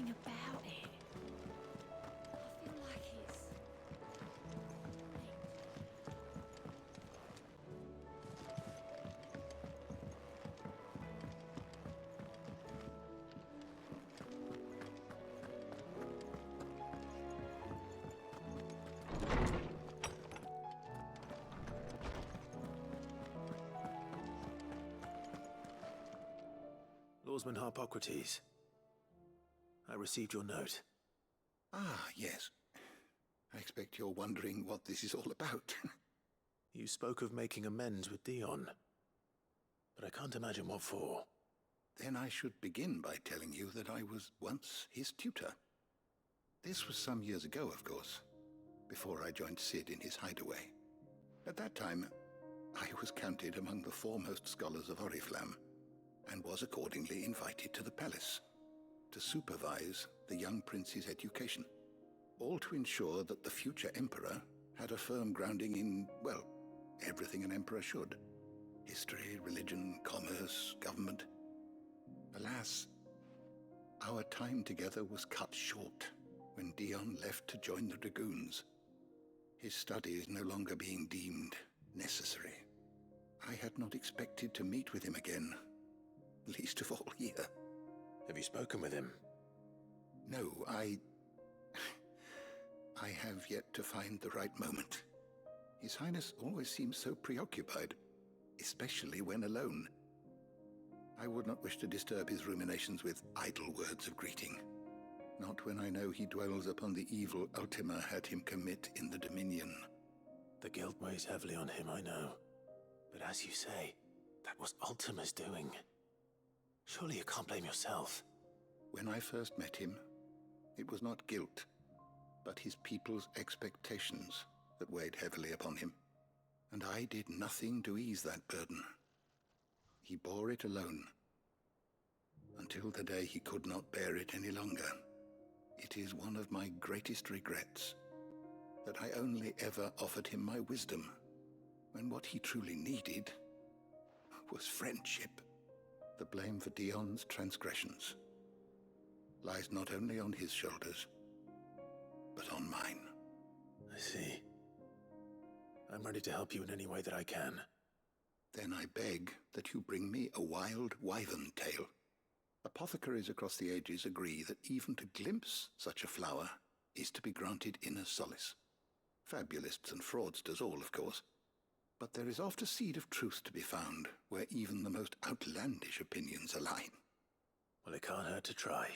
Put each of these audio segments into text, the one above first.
something about it. I feel like it's... Lawsman Harpocrates, I received your note. Ah, yes. I expect you're wondering what this is all about. You spoke of making amends with Dion, but I can't imagine what for. Then I should begin by telling you that I was once his tutor. This was some years ago, of course, before I joined Sid in his hideaway. At that time, I was counted among the foremost scholars of Oriflamme, and was accordingly invited to the palace to supervise the young prince's education, all to ensure that the future emperor had a firm grounding in, well, everything an emperor should. History, religion, commerce, government. Alas, our time together was cut short when Dion left to join the Dragoons, his studies no longer being deemed necessary. I had not expected to meet with him again, least of all here. Have you spoken with him? No, I have yet to find the right moment. His Highness always seems so preoccupied, especially when alone. I would not wish to disturb his ruminations with idle words of greeting. Not when I know he dwells upon the evil Ultima had him commit in the Dominion. The guilt weighs heavily on him, I know. But as you say, that was Ultima's doing. Surely you can't blame yourself. When I first met him, it was not guilt, but his people's expectations that weighed heavily upon him. And I did nothing to ease that burden. He bore it alone, until the day he could not bear it any longer. It is one of my greatest regrets that I only ever offered him my wisdom, when what he truly needed was friendship. The blame for Dion's transgressions lies not only on his shoulders, but on mine. I see. I'm ready to help you in any way that I can. Then I beg that you bring me a wild wyvern tail. Apothecaries across the ages agree that even to glimpse such a flower is to be granted inner solace. Fabulists and fraudsters all, of course. But there is oft a seed of truth to be found where even the most outlandish opinions align. Well, it can't hurt to try.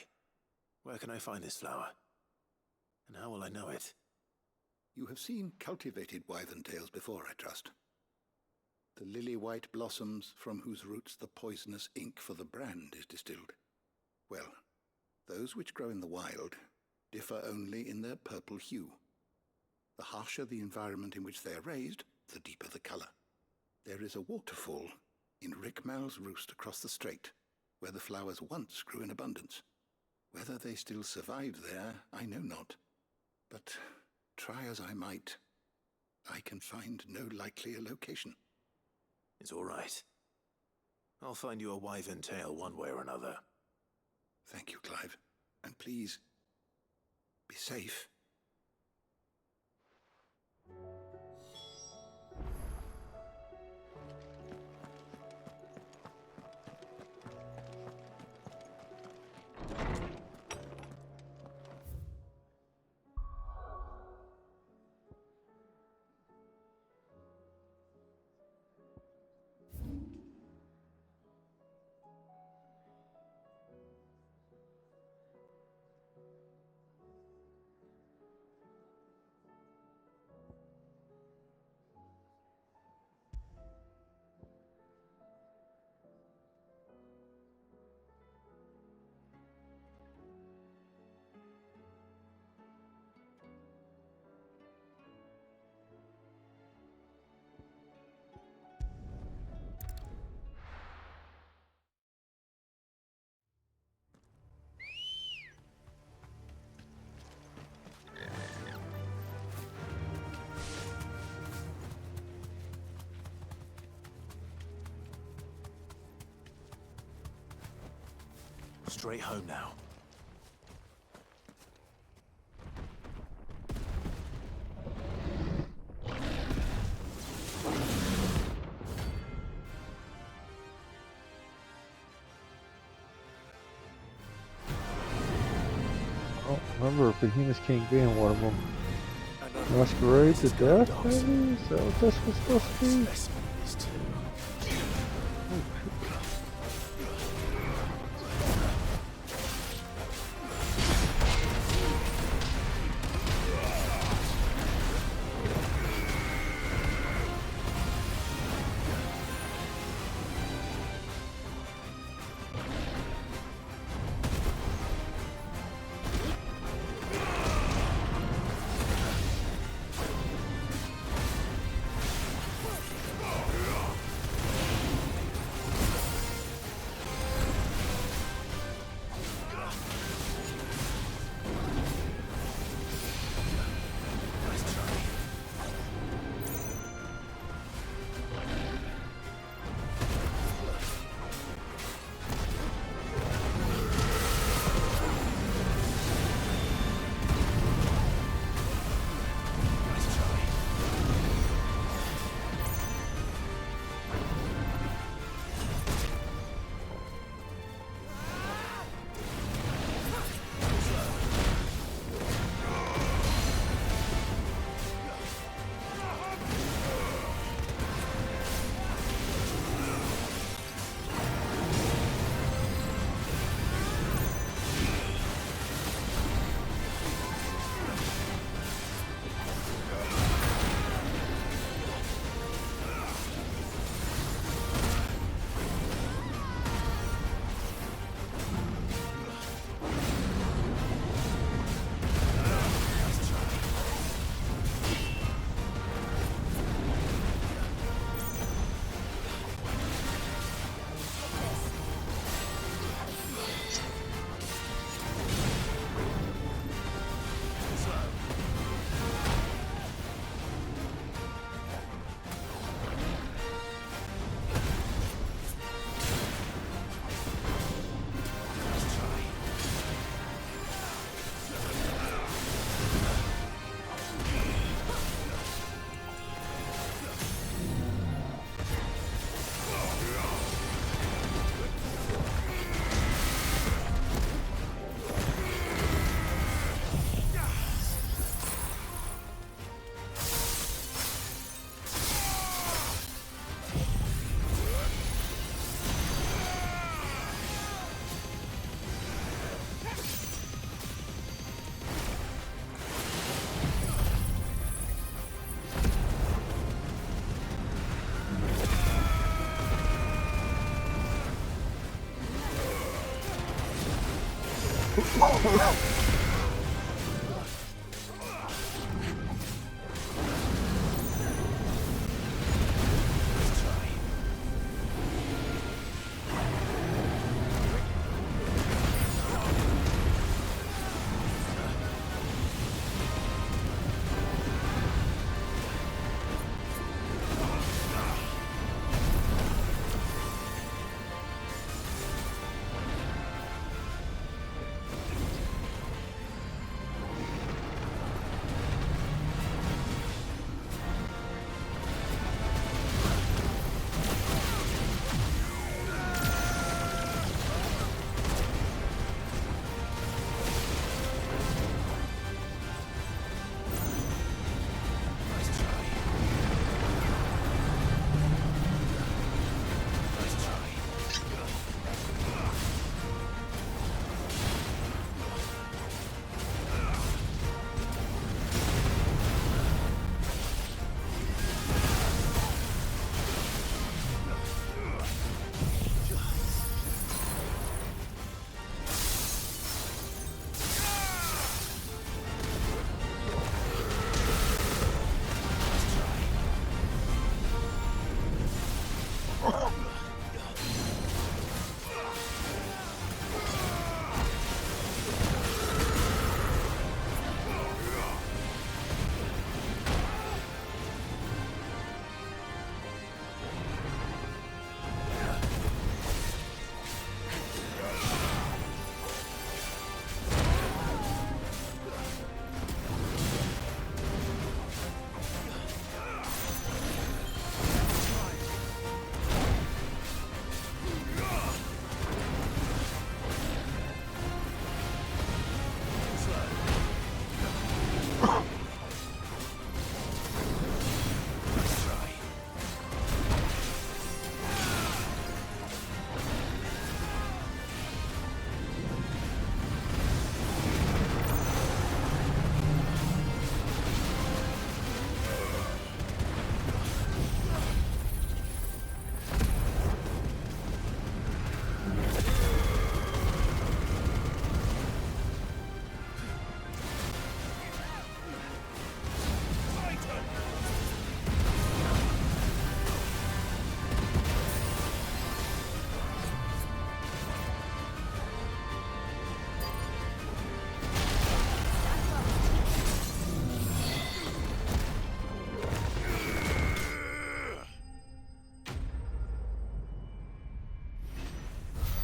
Where can I find this flower? And how will I know it? You have seen cultivated wyvern tails before, I trust. The lily-white blossoms from whose roots the poisonous ink for the brand is distilled. Well, those which grow in the wild differ only in their purple hue. The harsher the environment in which they are raised, the deeper the color. There is a waterfall in Rickmal's roost across the strait, where the flowers once grew in abundance. Whether they still survive there, I know not. But try as I might, I can find no likelier location. It's all right. I'll find you a wyvern tail one way or another. Thank you, Clive. And please, be safe. Straight home now. don't remember Behemoth King being one of them. Masquerade to Death, maybe? Is that what this was supposed to be? Specimen is too.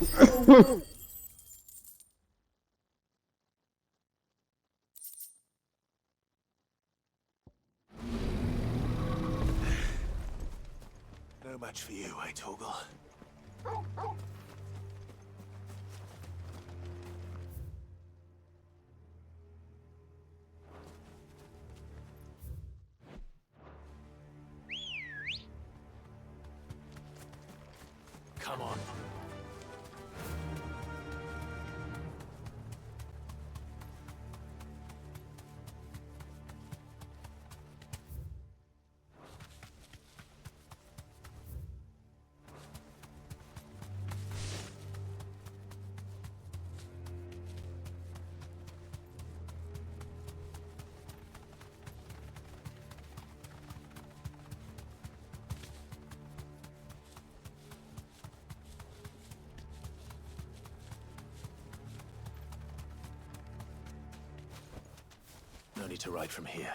No match for you, eh, Torgal? Come on. No need to ride from here.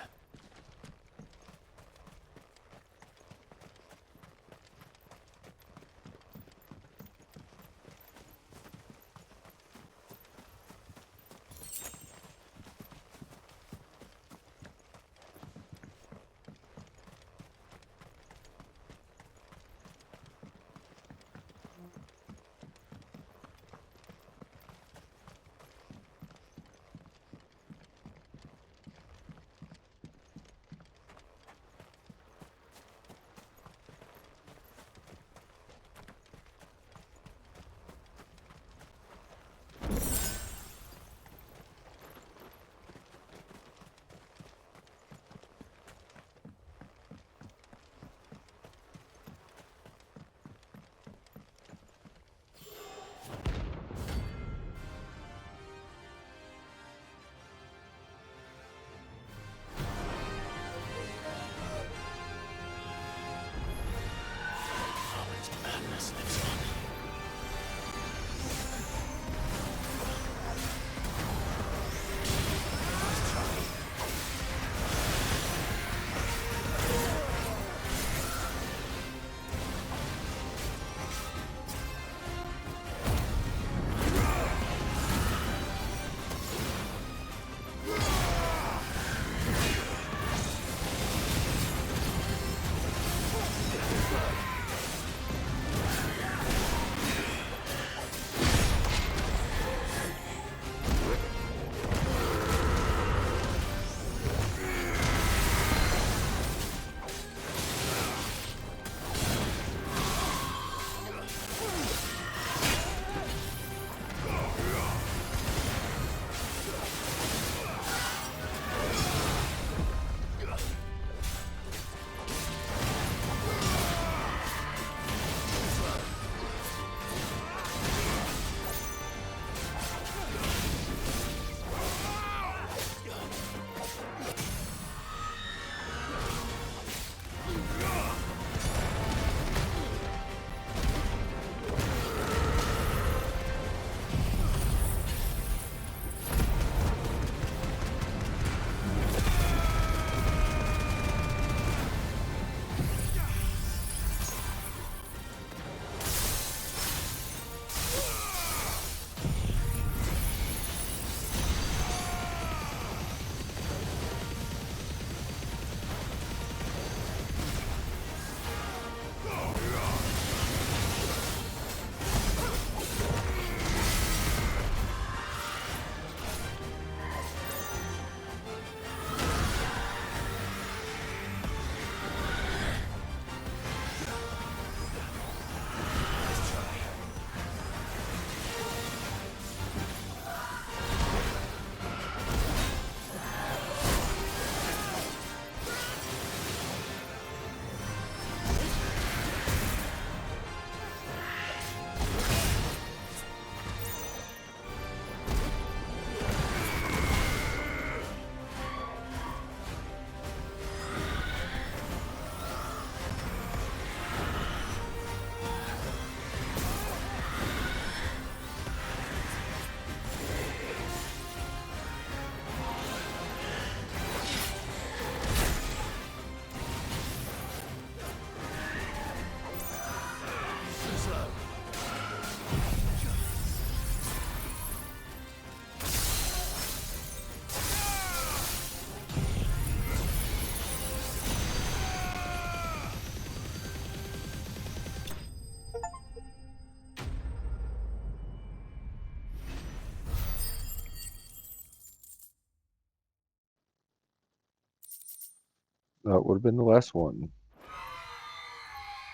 That would have been the last one.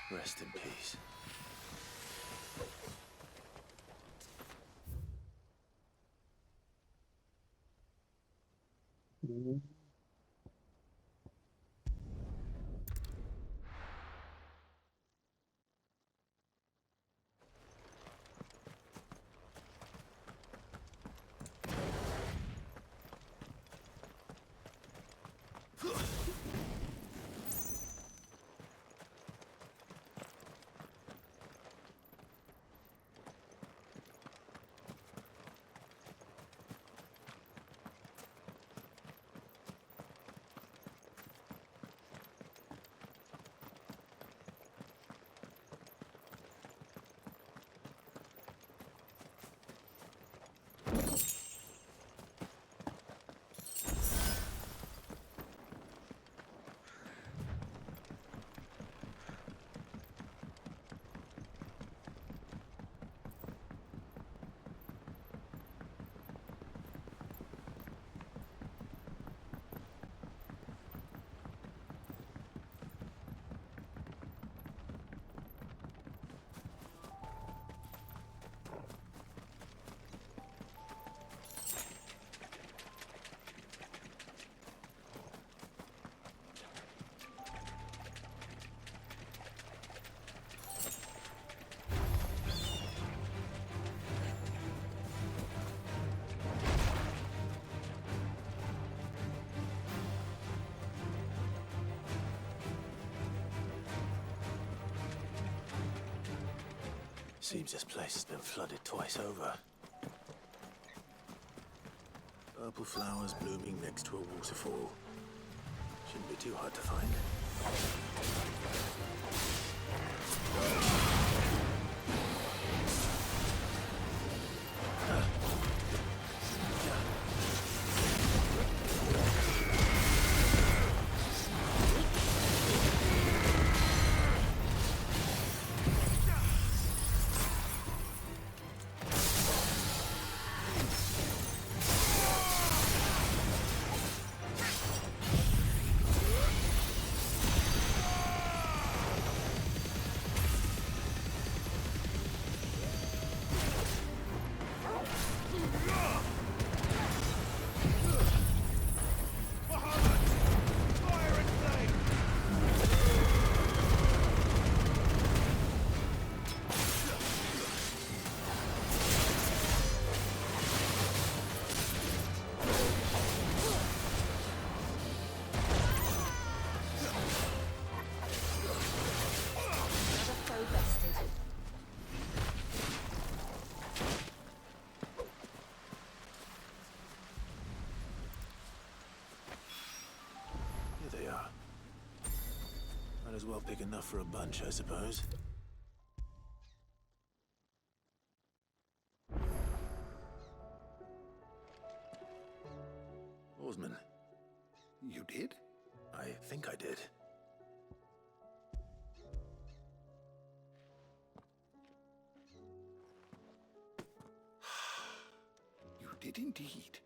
Rest in peace. Seems this place has been flooded twice over. Purple flowers blooming next to a waterfall. Shouldn't be too hard to find. Here they are. Might as well pick enough for a bunch, I suppose. Oarsman. You did? I think I did. You did indeed.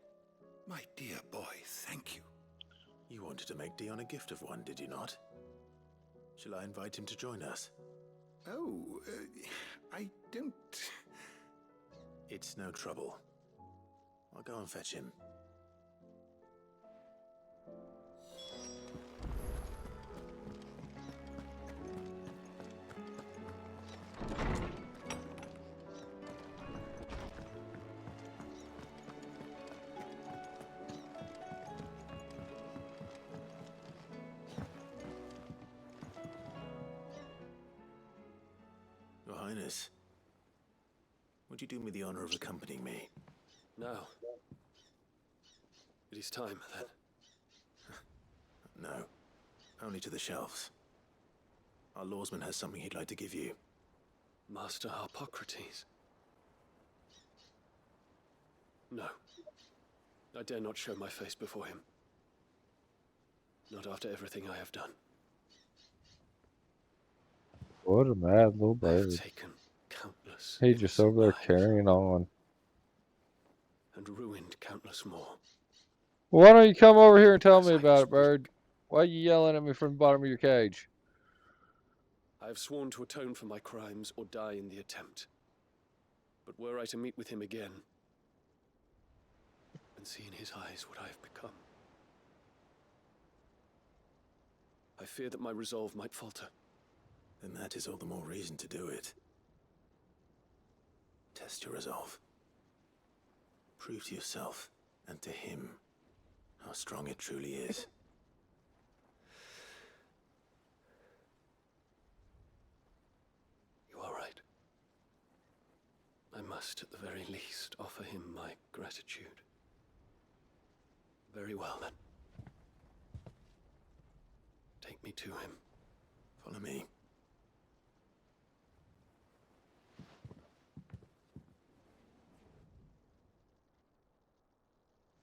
My dear boy, thank you. You wanted to make Dion a gift of one, did you not? Shall I invite him to join us? Oh, I don't... It's no trouble. I'll go and fetch him. Your Highness, would you do me the honor of accompanying me? No. It is time, then. No, only to the shelves. Our lawsman has something he'd like to give you. Master Harpocrates. No. I dare not show my face before him. Not after everything I have done. What a mad little I have bird. taken countless He just over there innocent lives carrying on. and ruined countless more. Why don't you come over here and tell Because me I about was it, bird? Why are you yelling at me from the bottom of your cage? I have sworn to atone for my crimes or die in the attempt. But were I to meet with him again, and see in his eyes what I have become, I fear that my resolve might falter. Then that is all the more reason to do it. Test your resolve. Prove to yourself, and to him, how strong it truly is. You are right. I must, at the very least, offer him my gratitude. Very well, then. Take me to him. Follow me.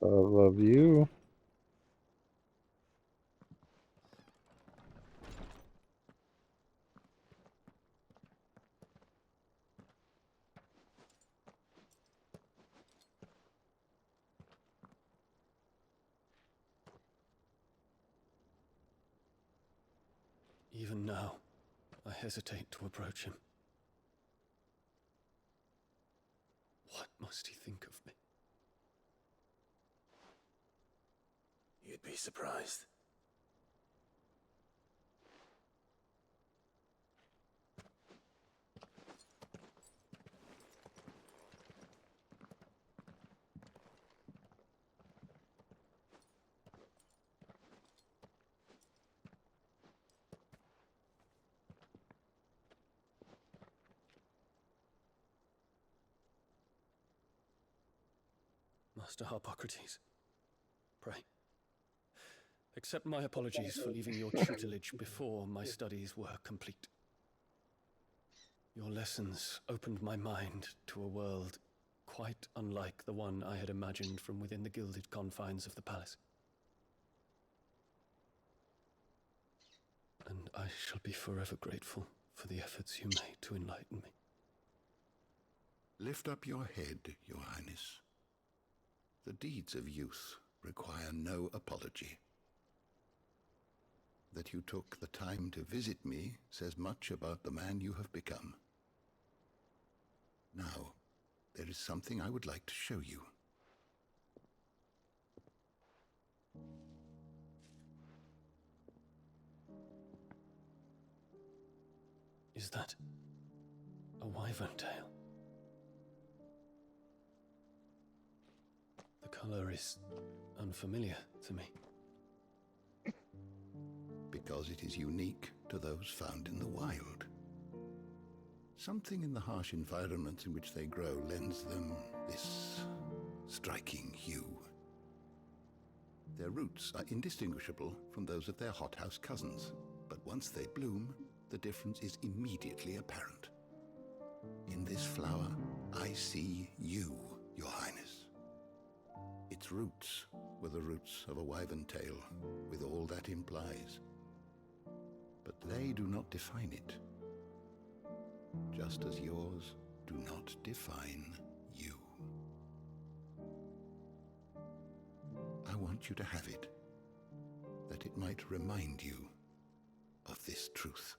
I love you. Even now, I hesitate to approach him. What must he think of me? You'd be surprised. Master Harpocrates, pray, accept my apologies for leaving your tutelage before my studies were complete. Your lessons opened my mind to a world quite unlike the one I had imagined from within the gilded confines of the palace. And I shall be forever grateful for the efforts you made to enlighten me. Lift up your head, Your Highness. The deeds of youth require no apology. That you took the time to visit me says much about the man you have become. Now, there is something I would like to show you. Is that a wyvern tail? The color is unfamiliar to me. Because it is unique to those found in the wild. Something in the harsh environments in which they grow lends them this striking hue. Their roots are indistinguishable from those of their hothouse cousins, but once they bloom, the difference is immediately apparent. In this flower, I see you, Your Highness. Its roots were the roots of a wyvern tail, with all that implies. But they do not define it, just as yours do not define you. I want you to have it, that it might remind you of this truth.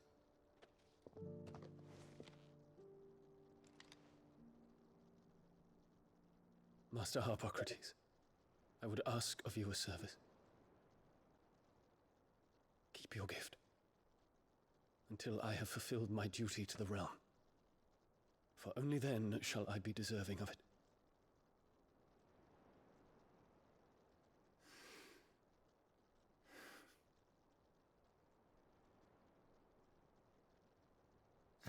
Master Harpocrates, I would ask of you a service. Keep your gift until I have fulfilled my duty to the realm, for only then shall I be deserving of it.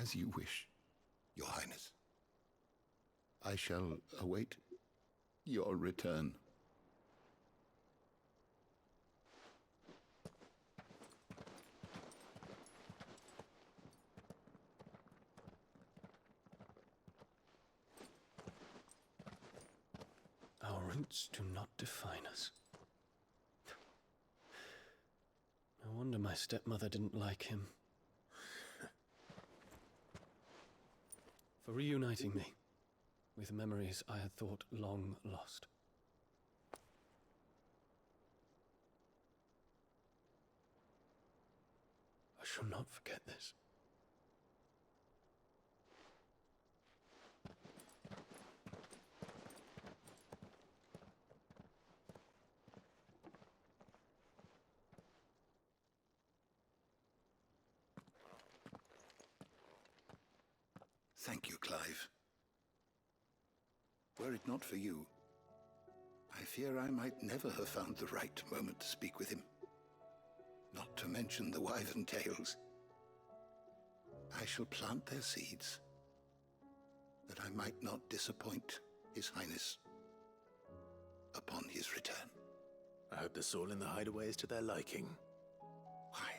As you wish, Your Highness. I shall await your return. Our roots do not define us. No wonder my stepmother didn't like him. For reuniting me with memories I had thought long lost. shall not forget this. Thank you, Clive. Were it not for you, I fear I might never have found the right moment to speak with him. Not to mention the Wyvern tales. I shall plant their seeds, that I might not disappoint His Highness upon his return. I hope the soil in the hideaway is to their liking. Why,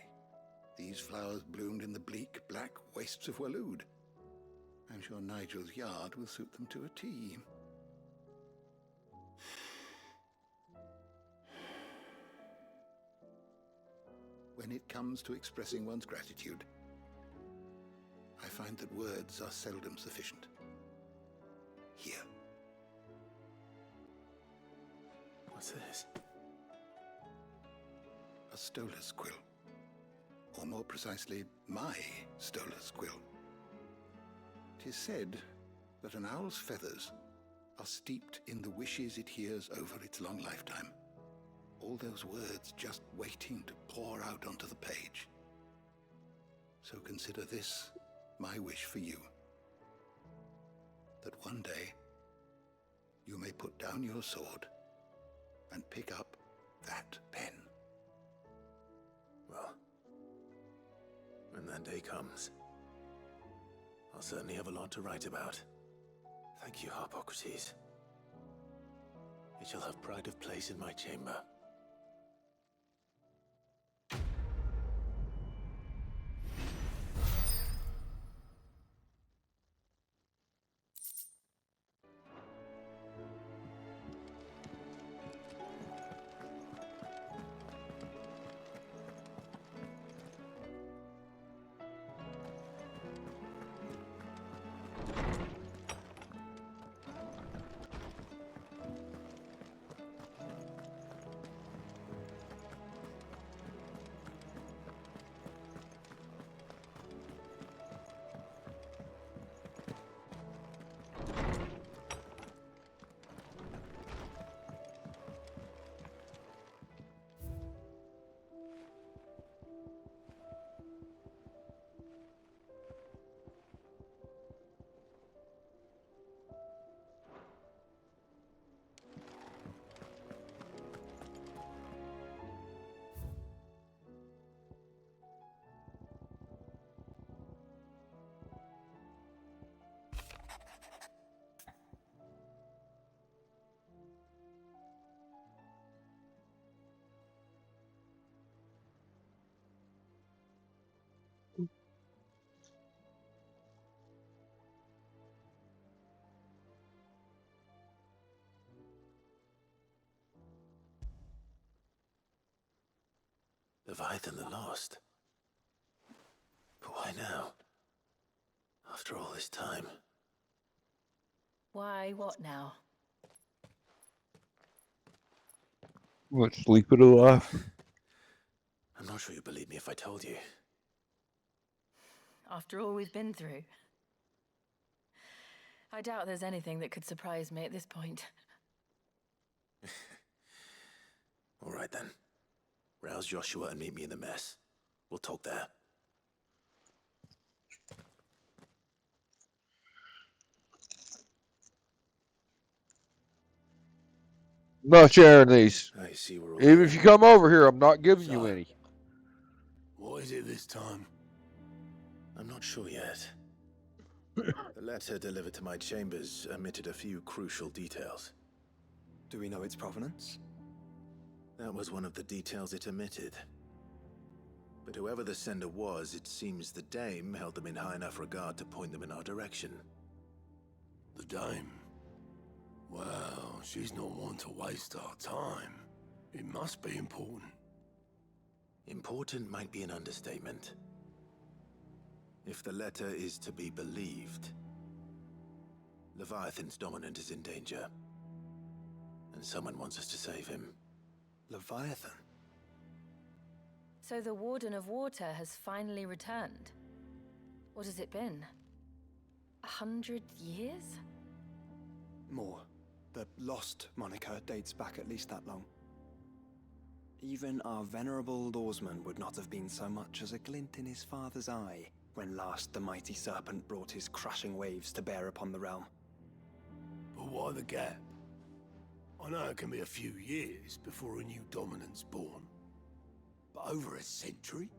these flowers bloomed in the bleak, black wastes of Waloed. I'm sure Nigel's yard will suit them to a T. When it comes to expressing one's gratitude, I find that words are seldom sufficient. Here. What's this? A stolas quill. Or more precisely, my stolas quill. 'Tis said that an owl's feathers are steeped in the wishes it hears over its long lifetime. All those words just waiting to pour out onto the page. So consider this my wish for you. That one day you may put down your sword and pick up that pen. Well, when that day comes, I'll certainly have a lot to write about. Thank you, Harpocrates. It shall have pride of place in my chamber. Leviathan the Lost? But why now? After all this time. Why, what now? What, sleep it alive? I'm not sure you'd believe me if I told you. After all we've been through. I doubt there's anything that could surprise me at this point. All right then. Rouse Joshua and meet me in the mess. We'll talk there. Not sharing these. I see we're all Even if you come over here, I'm not giving you any. What is it this time? I'm not sure yet. The letter delivered to my chambers omitted a few crucial details. Do we know its provenance? That was one of the details it omitted. But whoever the sender was, it seems the Dame held them in high enough regard to point them in our direction. The Dame? Well, she's not one to waste our time. It must be important. Important might be an understatement. If the letter is to be believed, Leviathan's dominant is in danger. And someone wants us to save him. Leviathan? So the Warden of Water has finally returned. What has it been? 100 years? More. The Lost moniker dates back at least that long. Even our venerable lawsman would not have been so much as a glint in his father's eye when last the mighty serpent brought his crushing waves to bear upon the realm. But why the gap? I know it can be a few years before a new dominant's born. But over a century?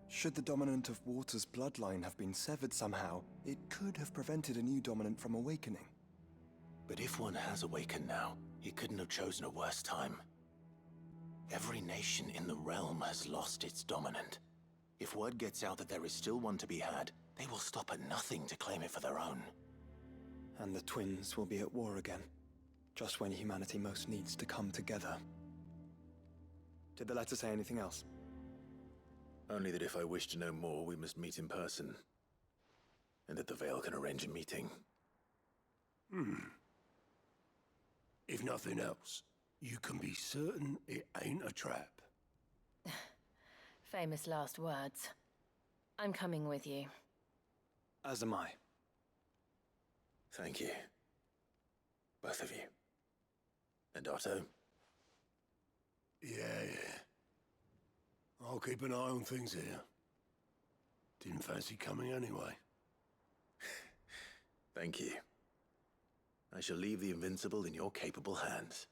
Should the dominant of Water's bloodline have been severed somehow, it could have prevented a new dominant from awakening. But if one has awakened now, he couldn't have chosen a worse time. Every nation in the realm has lost its dominant. If word gets out that there is still one to be had, they will stop at nothing to claim it for their own. And the twins will be at war again, just when humanity most needs to come together. Did the letter say anything else? Only that if I wish to know more, we must meet in person. And that the Veil can arrange a meeting. If nothing else, you can be certain it ain't a trap. Famous last words. I'm coming with you. As am I. Thank you. Both of you. And Otto? Yeah. I'll keep an eye on things here. Didn't fancy coming anyway. Thank you. I shall leave the Invincible in your capable hands.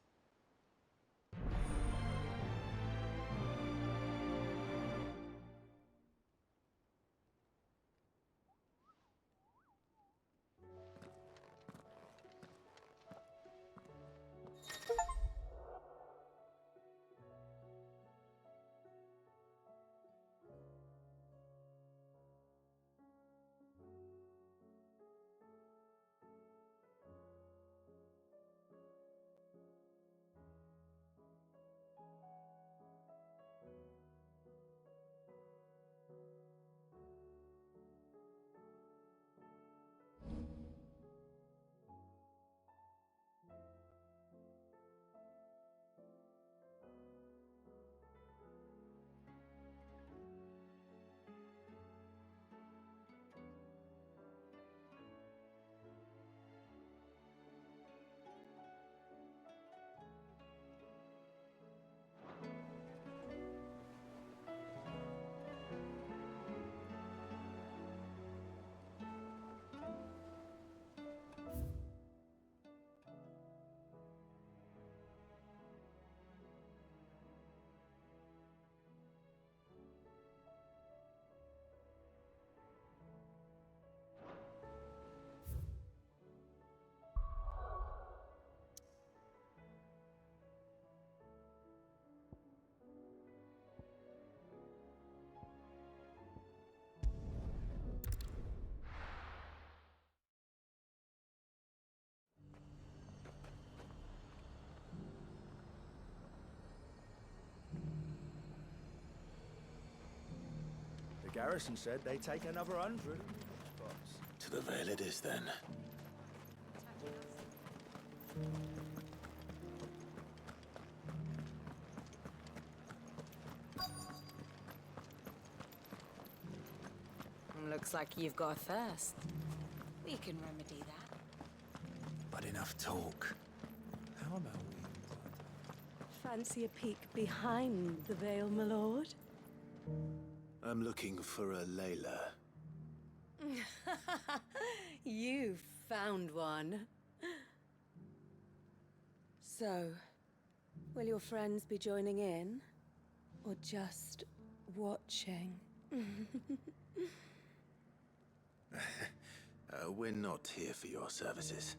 Garrison said they'd take another 100. To the Veil it is, then. Looks like you've got a thirst. We can remedy that. But enough talk. How about Fancy a peek behind the veil, my lord? I'm looking for a Layla. You found one. So, will your friends be joining in? Or just watching? We're not here for your services.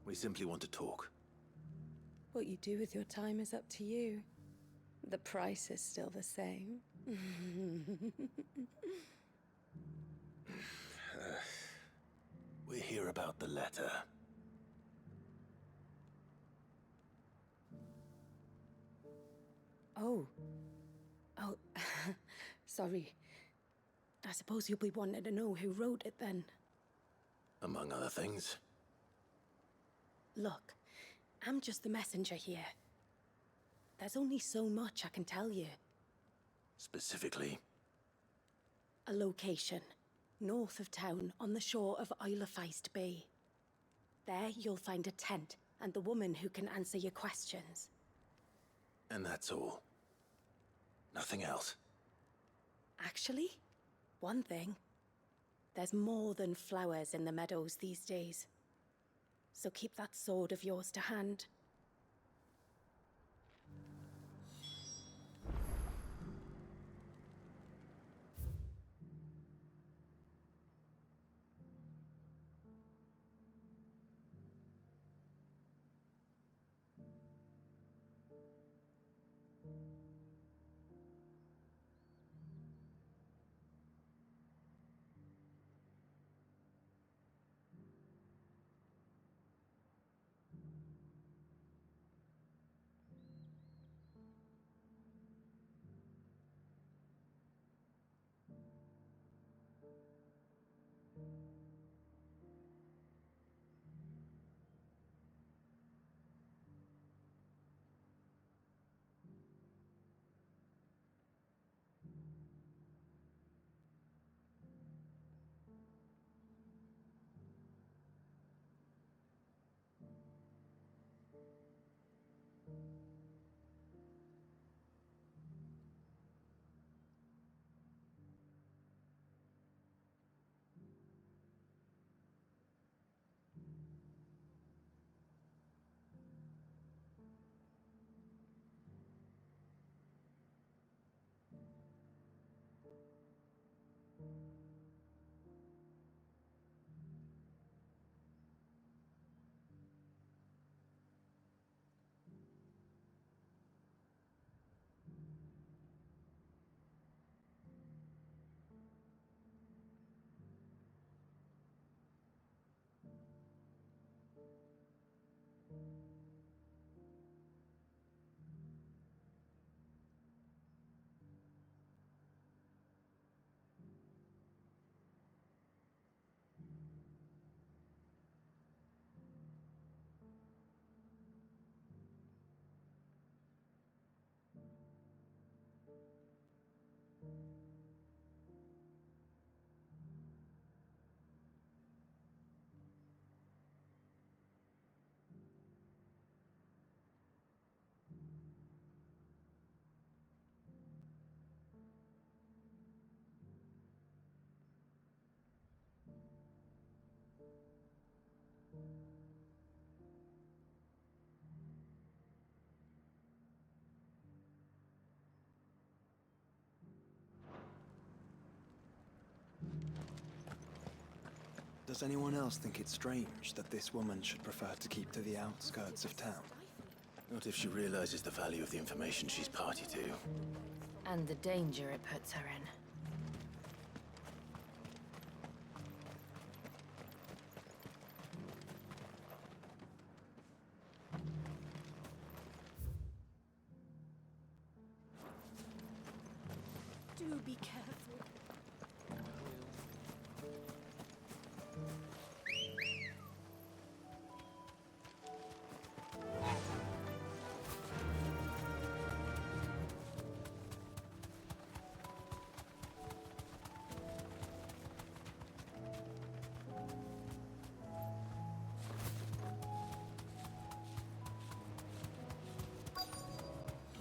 We simply want to talk. What you do with your time is up to you. The price is still the same. We're here about the letter. Oh. Sorry. I suppose you'll be wanting to know who wrote it then. Among other things. Look, I'm just the messenger here. There's only so much I can tell you. Specifically? A location, north of town, on the shore of Isle of Feist Bay. There you'll find a tent and the woman who can answer your questions. And that's all? Nothing else? Actually, one thing. There's more than flowers in the meadows these days. So keep that sword of yours to hand. Does anyone else think it's strange that this woman should prefer to keep to the outskirts of town? Not if she realizes the value of the information she's party to. And the danger it puts her in. Do be careful.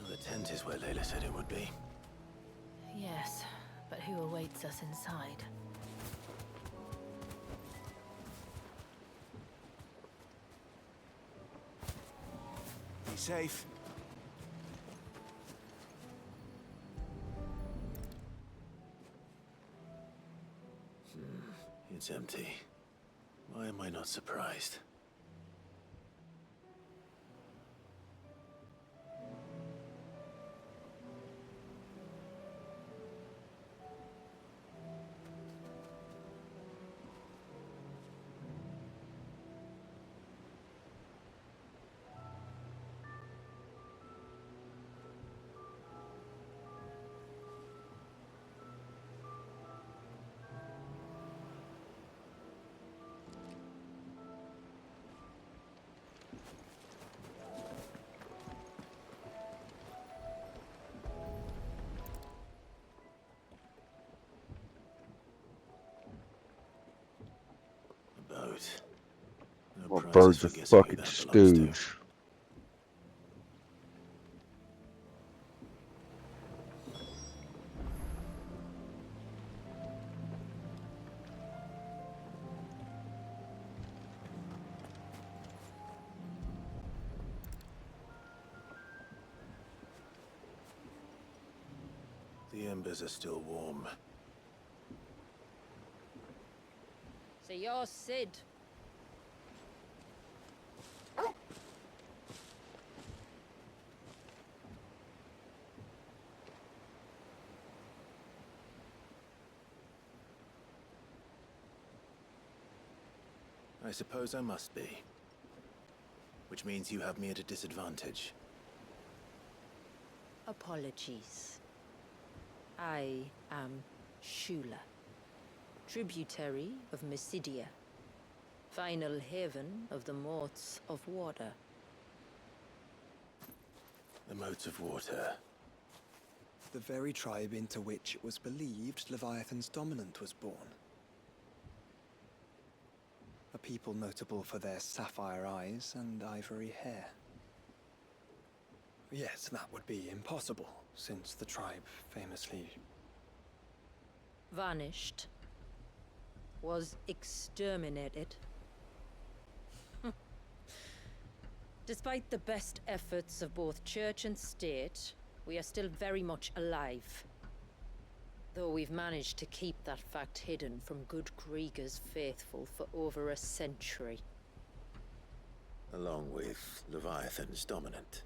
The tent is where Layla said it would be. Yes, but who awaits us inside? Be safe. It's empty. Why am I not surprised? The My prize is bird's for a guessing who fucking that belongs to. stooge. The embers are still warm. So you're Sid. I suppose I must be. Which means you have me at a disadvantage. Apologies. I am Shula, tributary of Mysidia, final haven of the Moats of Water. The moats of water. The very tribe into which it was believed Leviathan's dominant was born. A people notable for their sapphire eyes and ivory hair. Yes, that would be impossible, since the tribe famously Vanished. Was exterminated. Despite the best efforts of both church and state, we are still very much alive. Though we've managed to keep that fact hidden from good Krieger's faithful for over a century. Along with Leviathan's dominant.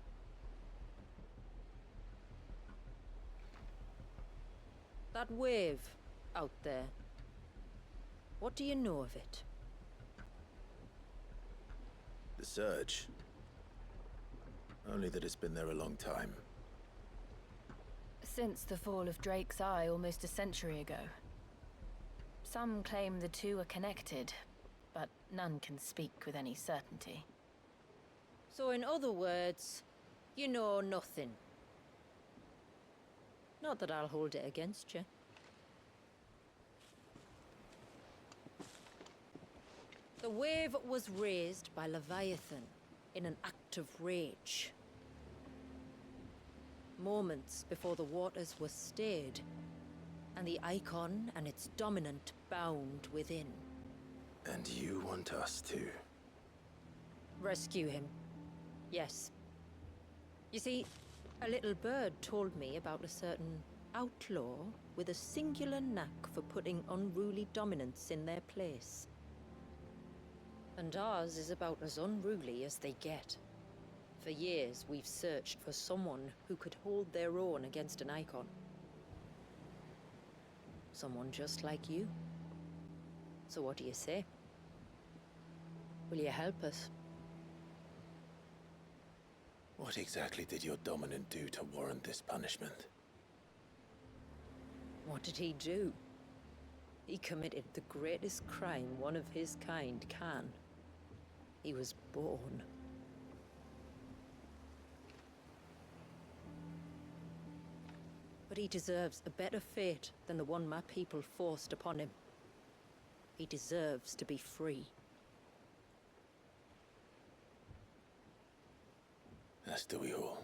That wave out there. What do you know of it? The surge. Only that it's been there a long time. Since the fall of Drake's Eye almost a century ago. Some claim the two are connected, but none can speak with any certainty. So in other words, you know nothing. Not that I'll hold it against you. The wave was raised by Leviathan in an act of rage. Moments before the waters were stayed, and the icon and its dominant bound within. And you want us to? Rescue him. Yes. You see, a little bird told me about a certain outlaw with a singular knack for putting unruly dominants in their place. And ours is about as unruly as they get. For years, we've searched for someone who could hold their own against an icon. Someone just like you. So what do you say? Will you help us? What exactly did your dominant do to warrant this punishment? What did he do? He committed the greatest crime one of his kind can. He was born. But he deserves a better fate than the one my people forced upon him. He deserves to be free. As do we all.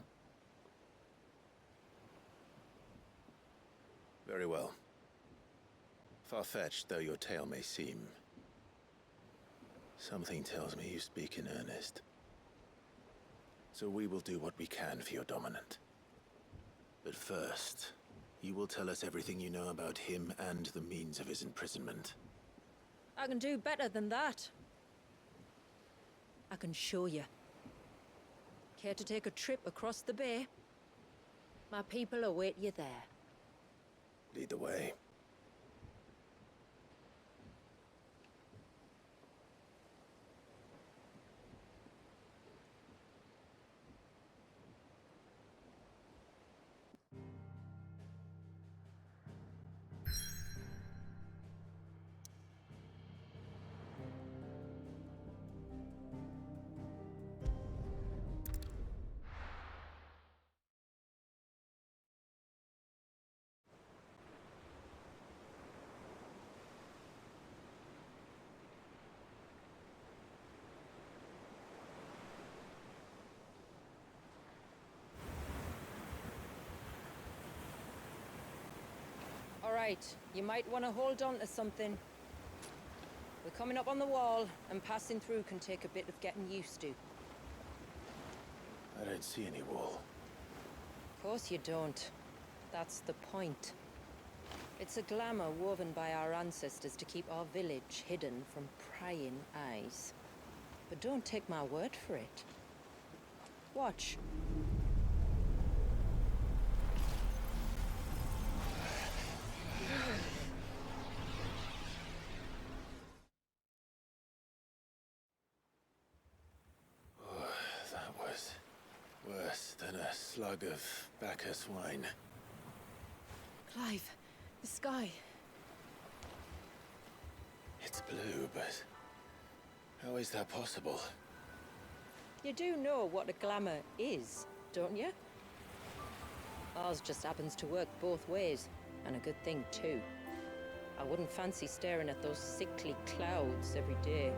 Very well. Far-fetched though your tale may seem, something tells me you speak in earnest. So we will do what we can for your dominant. But first, you will tell us everything you know about him and the means of his imprisonment. I can do better than that. I can show you. Care to take a trip across the bay? My people await you there. Lead the way. right. You might want to hold on to something. We're coming up on the wall, and passing through can take a bit of getting used to. I don't see any wall. Of course you don't. That's the point. It's a glamour woven by our ancestors to keep our village hidden from prying eyes. But don't take my word for it. Watch. That was worse than a slug of Bacchus wine. Clive, the sky. It's blue, but how is that possible? You do know what a glamour is, don't you? Ours just happens to work both ways, and a good thing too. I wouldn't fancy staring at those sickly clouds every day.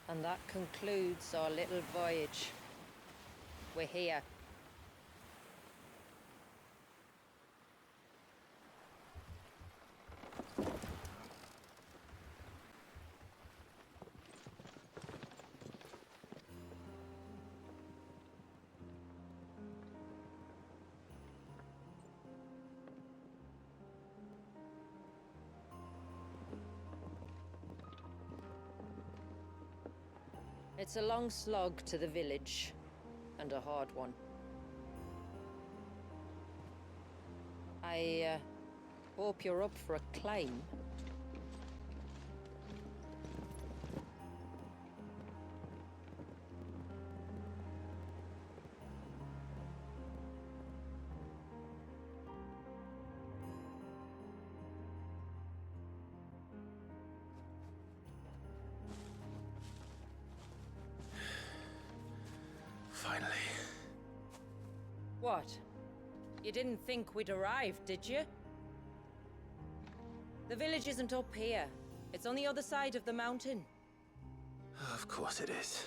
And that concludes our little voyage. We're here. It's a long slog to the village, and a hard one. I hope you're up for a climb. Finally. What? You didn't think we'd arrived, did you? The village isn't up here. It's on the other side of the mountain. Of course it is.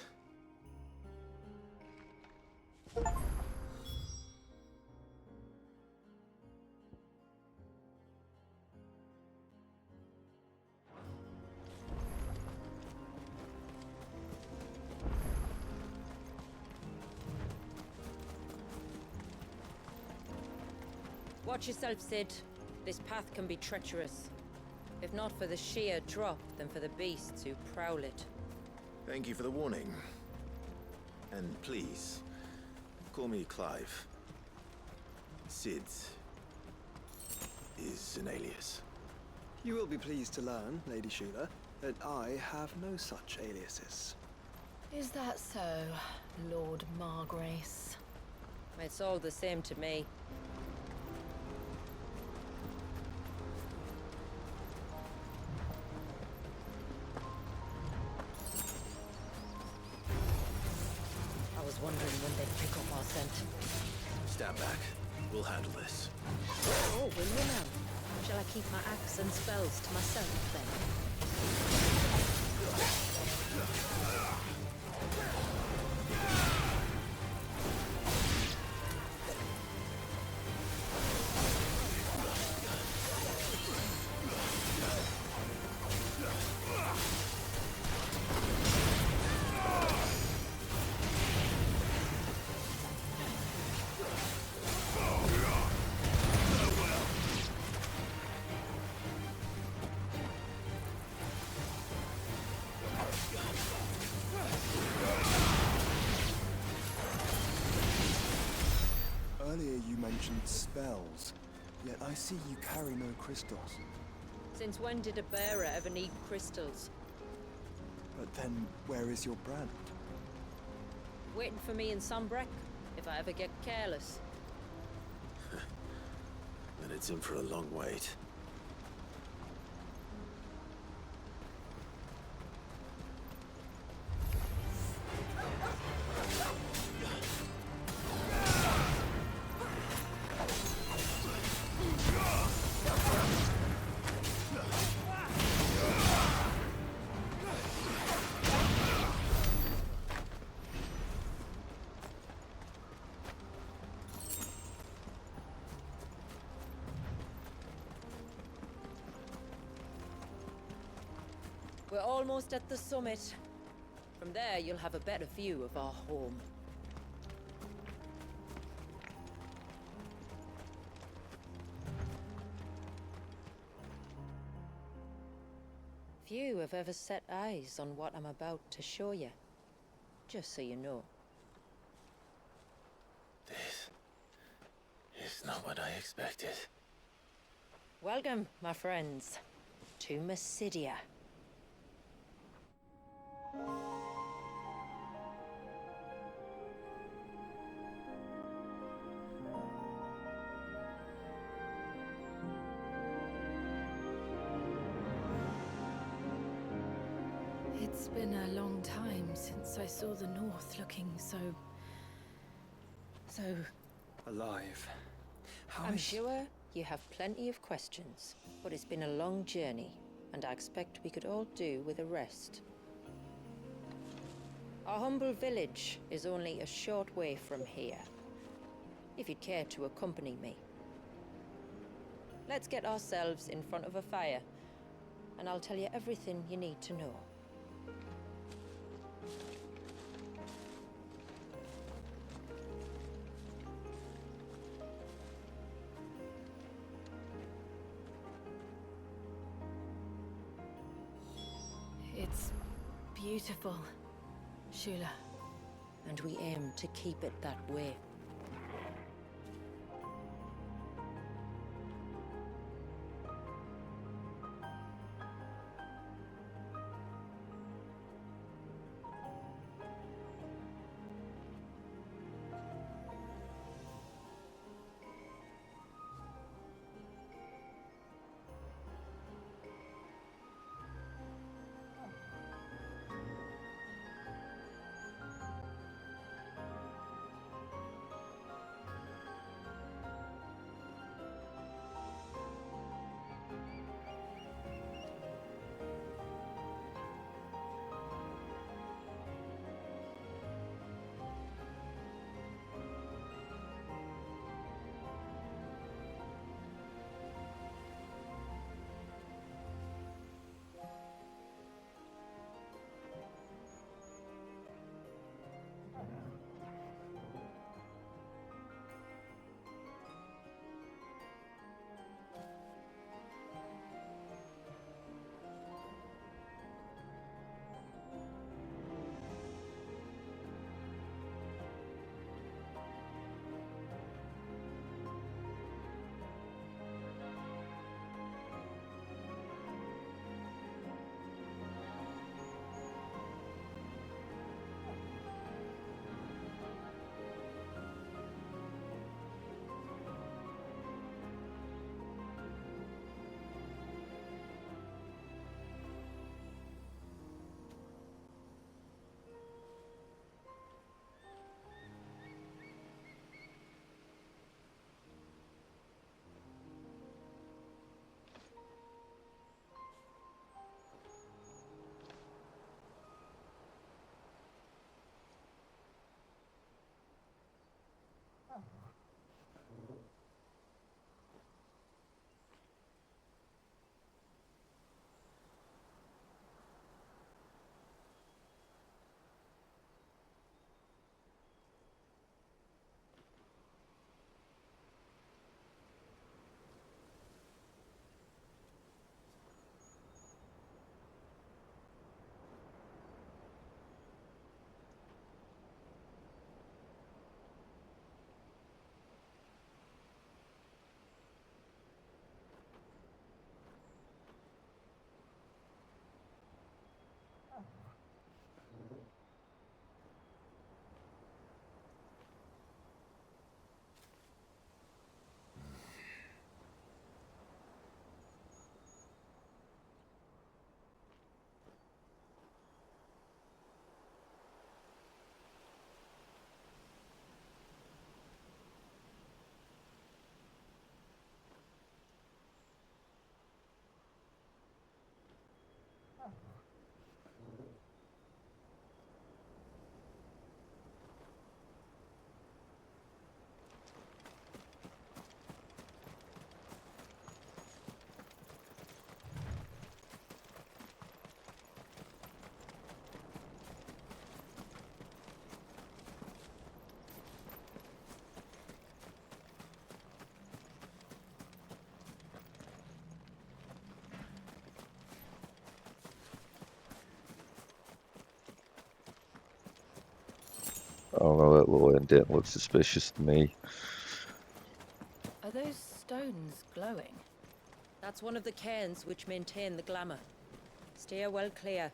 Watch yourself, Sid. This path can be treacherous. If not for the sheer drop, then for the beasts who prowl it. Thank you for the warning. And please, call me Clive. Sid is an alias. You will be pleased to learn, Lady Shula, that I have no such aliases. Is that so, Lord Margrace? It's all the same to me. I was wondering when they'd pick up our scent. Stand back. We'll handle this. Oh, will you now? Shall I keep my axe and spells to myself, then? Earlier you mentioned spells, yet I see you carry no crystals. Since when did a bearer ever need crystals? But then, where is your brand? Waiting for me in Sunbreck, if I ever get careless. Then it's in for a long wait. We're almost at the summit. From there, you'll have a better view of our home. Few have ever set eyes on what I'm about to show you. Just so you know. This is not what I expected. Welcome, my friends, to Mysidia. It's been a long time since I saw the North looking so Alive. How I'm is- sure you have plenty of questions, but it's been a long journey, and I expect we could all do with a rest. Our humble village is only a short way from here, if you'd care to accompany me. Let's get ourselves in front of a fire, and I'll tell you everything you need to know. It's beautiful, Shula. And we aim to keep it that way. I don't know, that little indent looks suspicious to me. Are those stones glowing? That's one of the cairns which maintain the glamour. Steer well clear.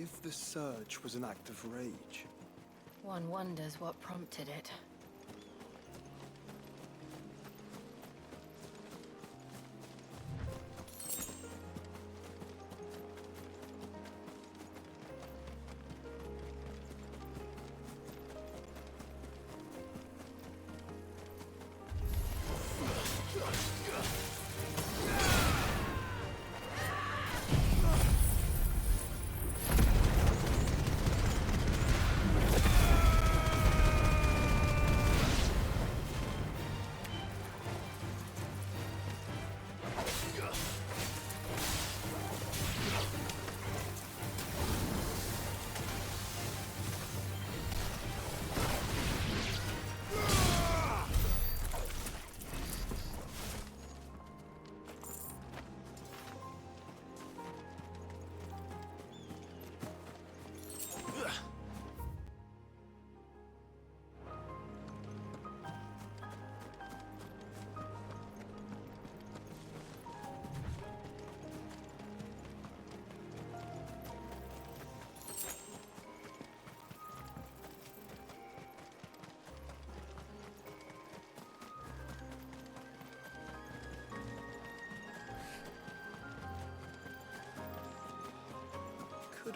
If the surge was an act of rage, One wonders what prompted it.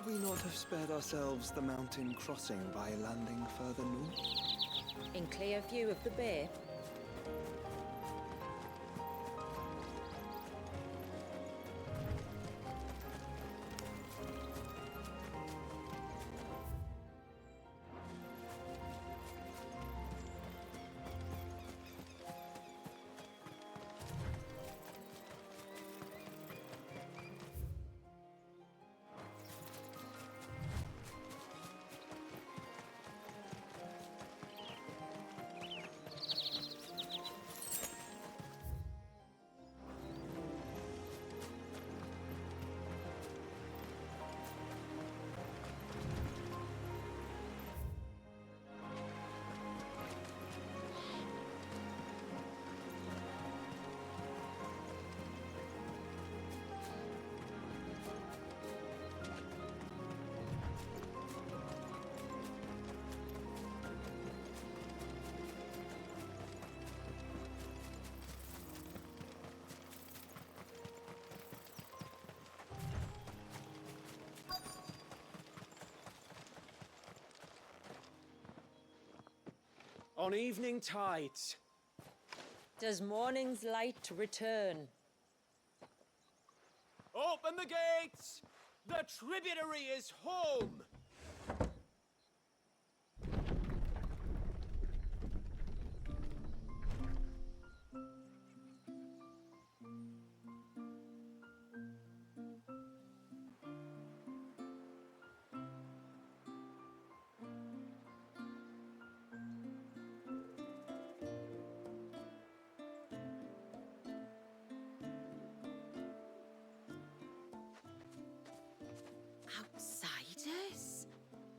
could we not have spared ourselves the mountain crossing by landing further north? In clear view of the bay. On evening tides. Does morning's light return? Open the gates! The tributary is home! Outsiders?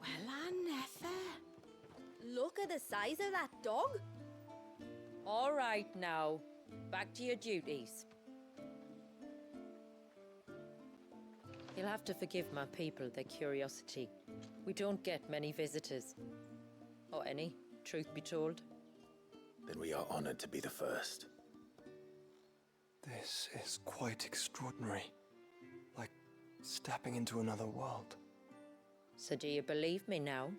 Well, I never. Look at the size of that dog. All right now, back to your duties. You'll have to forgive my people their curiosity. We don't get many visitors. Or any, truth be told. Then we are honored to be the first. This is quite extraordinary. Like stepping into another world. So do you believe me now?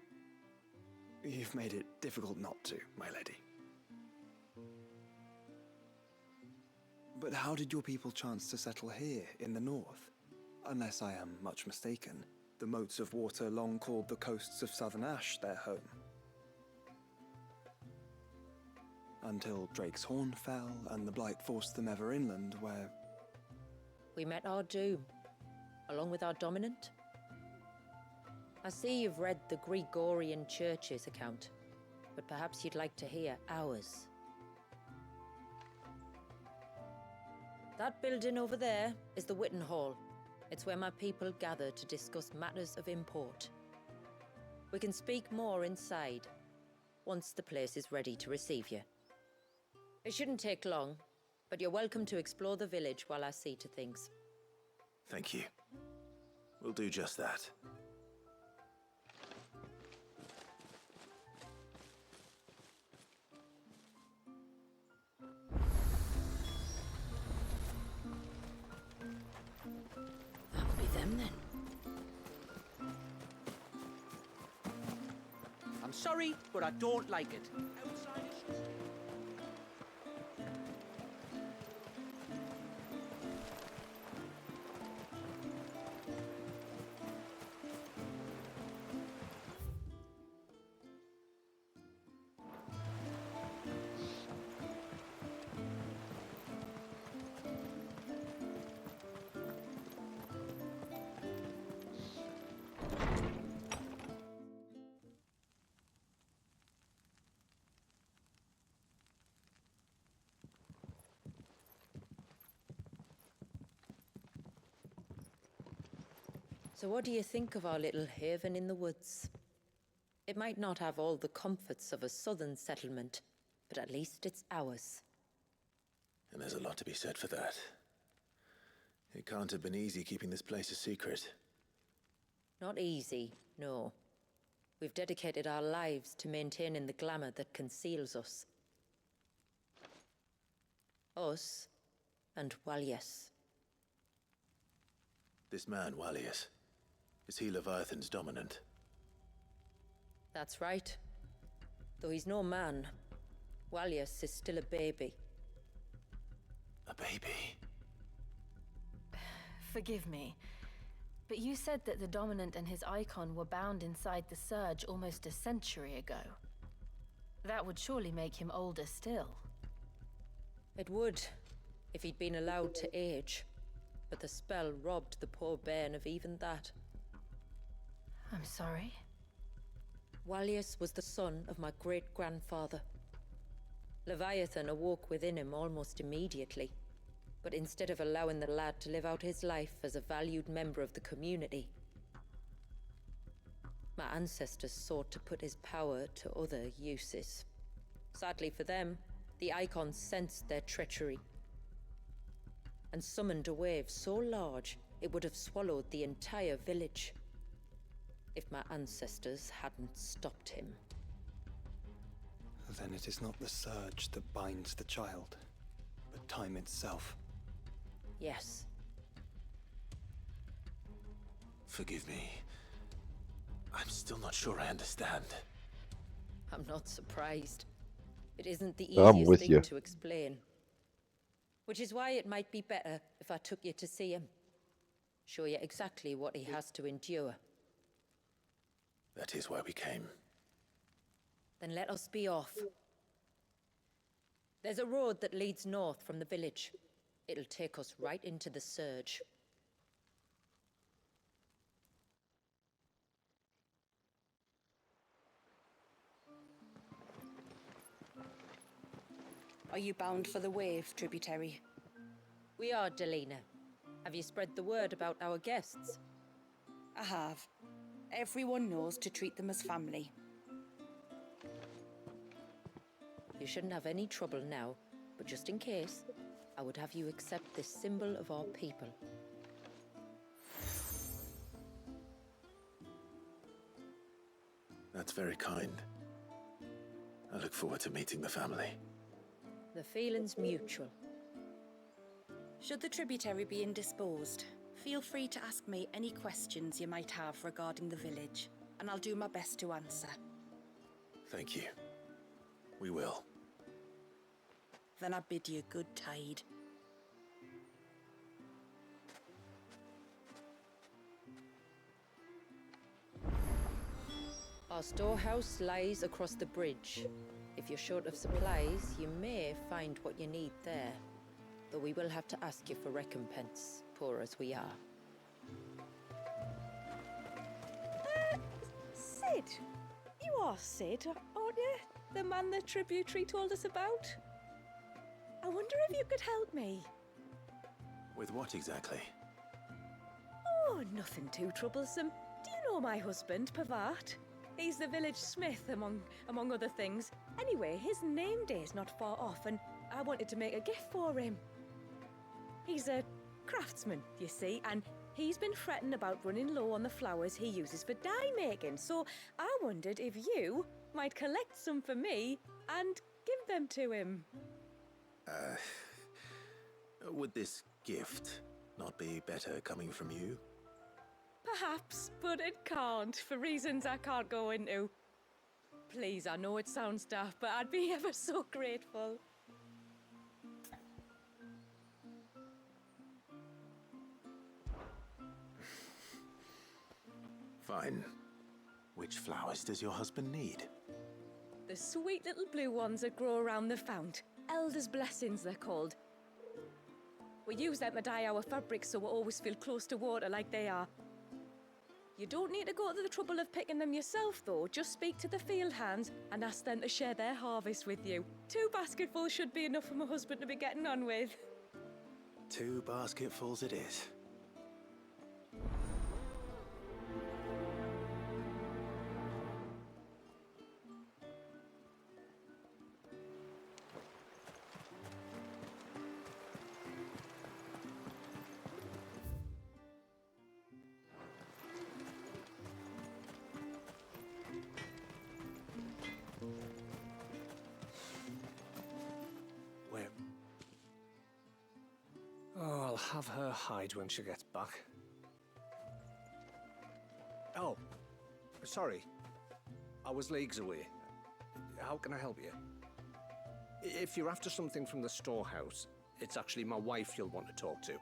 You've made it difficult not to, my lady. But how did your people chance to settle here in the north? Unless I am much mistaken, the moats of water long called the coasts of Southern Ash their home. Until Drake's Horn fell and the Blight forced them ever inland, where... We met our doom, along with our dominant. I see you've read the Gregorian Church's account, but perhaps you'd like to hear ours. That building over there is the Witten Hall. It's where my people gather to discuss matters of import. We can speak more inside, once the place is ready to receive you. It shouldn't take long, but you're welcome to explore the village while I see to things. Thank you. We'll do just that. That'll be them then. I'm sorry, but I don't like it. So what do you think of our little haven in the woods? It might not have all the comforts of a southern settlement, but at least it's ours. And there's a lot to be said for that. It can't have been easy keeping this place a secret. Not easy, no. We've dedicated our lives to maintaining the glamour that conceals us. Us and Walias. This man, Walias, is he Leviathan's dominant? That's right. Though he's no man, Walias is still a baby. A baby? Forgive me, but you said that the Dominant and his icon were bound inside the Surge almost a century ago. That would surely make him older still. It would, if he'd been allowed to age. But the spell robbed the poor bairn of even that. I'm sorry. Walias was the son of my great-grandfather. Leviathan awoke within him almost immediately. But instead of allowing the lad to live out his life as a valued member of the community, my ancestors sought to put his power to other uses. Sadly for them, the icons sensed their treachery and summoned a wave so large it would have swallowed the entire village if my ancestors hadn't stopped him. Then it is not the surge that binds the child, but time itself. Yes. Forgive me. I'm still not sure I understand. I'm not surprised. It isn't the I'm easiest with thing you. to explain. Which is why it might be better if I took you to see him. Show you exactly what he has to endure. That is why we came. Then let us be off. There's a road that leads north from the village. It'll take us right into the Surge. Are you bound for the Wave, tributary? We are, Delina. Have you spread the word about our guests? I have. Everyone knows to treat them as family. You shouldn't have any trouble now, but just in case, I would have you accept this symbol of our people. That's very kind. I look forward to meeting the family. The feeling's mutual. Should the tributary be indisposed, feel free to ask me any questions you might have regarding the village, and I'll do my best to answer. Thank you. We will. Then I bid you good tide. Then I bid you good tide. Our storehouse lies across the bridge. If you're short of supplies, you may find what you need there. Though we will have to ask you for recompense, poor as we are. Sid! You are Sid, aren't you? The man the tributary told us about? I wonder if you could help me. With what exactly? Oh, nothing too troublesome. Do you know my husband, Pavat? He's the village smith, among other things. Anyway, his name day's not far off, and I wanted to make a gift for him. He's a craftsman, you see, and he's been fretting about running low on the flowers he uses for dye making, so I wondered if you might collect some for me and give them to him. Would this gift not be better coming from you? Perhaps, but it can't, for reasons I can't go into. Please, I know it sounds daft, but I'd be ever so grateful. Fine. Which flowers does your husband need? The sweet little blue ones that grow around the fount. Elder's blessings, they're called. We use them to dye our fabrics so we always feel close to water like they are. You don't need to go to the trouble of picking them yourself, though. Just speak to the field hands and ask them to share their harvest with you. 2 basketfuls should be enough for my husband to be getting on with. 2 basketfuls it is. Oh, I'll have her hide when she gets back. Oh, sorry. I was leagues away. How can I help you? If you're after something from the storehouse, it's actually my wife you'll want to talk to.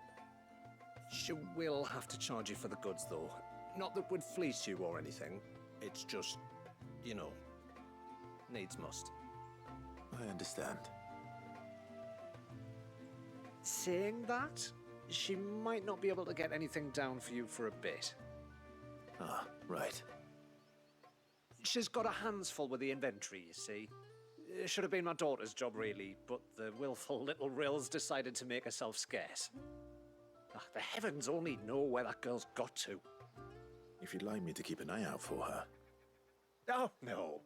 She will have to charge you for the goods, though. Not that would fleece you or anything. It's just, you know, needs must. I understand. Saying that, she might not be able to get anything down for you for a bit. Ah, right. She's got her hands full with the inventory, you see. It should have been my daughter's job, really, but the willful little rills decided to make herself scarce. The heavens only know where that girl's got to. If you'd like me to keep an eye out for her. Oh, no.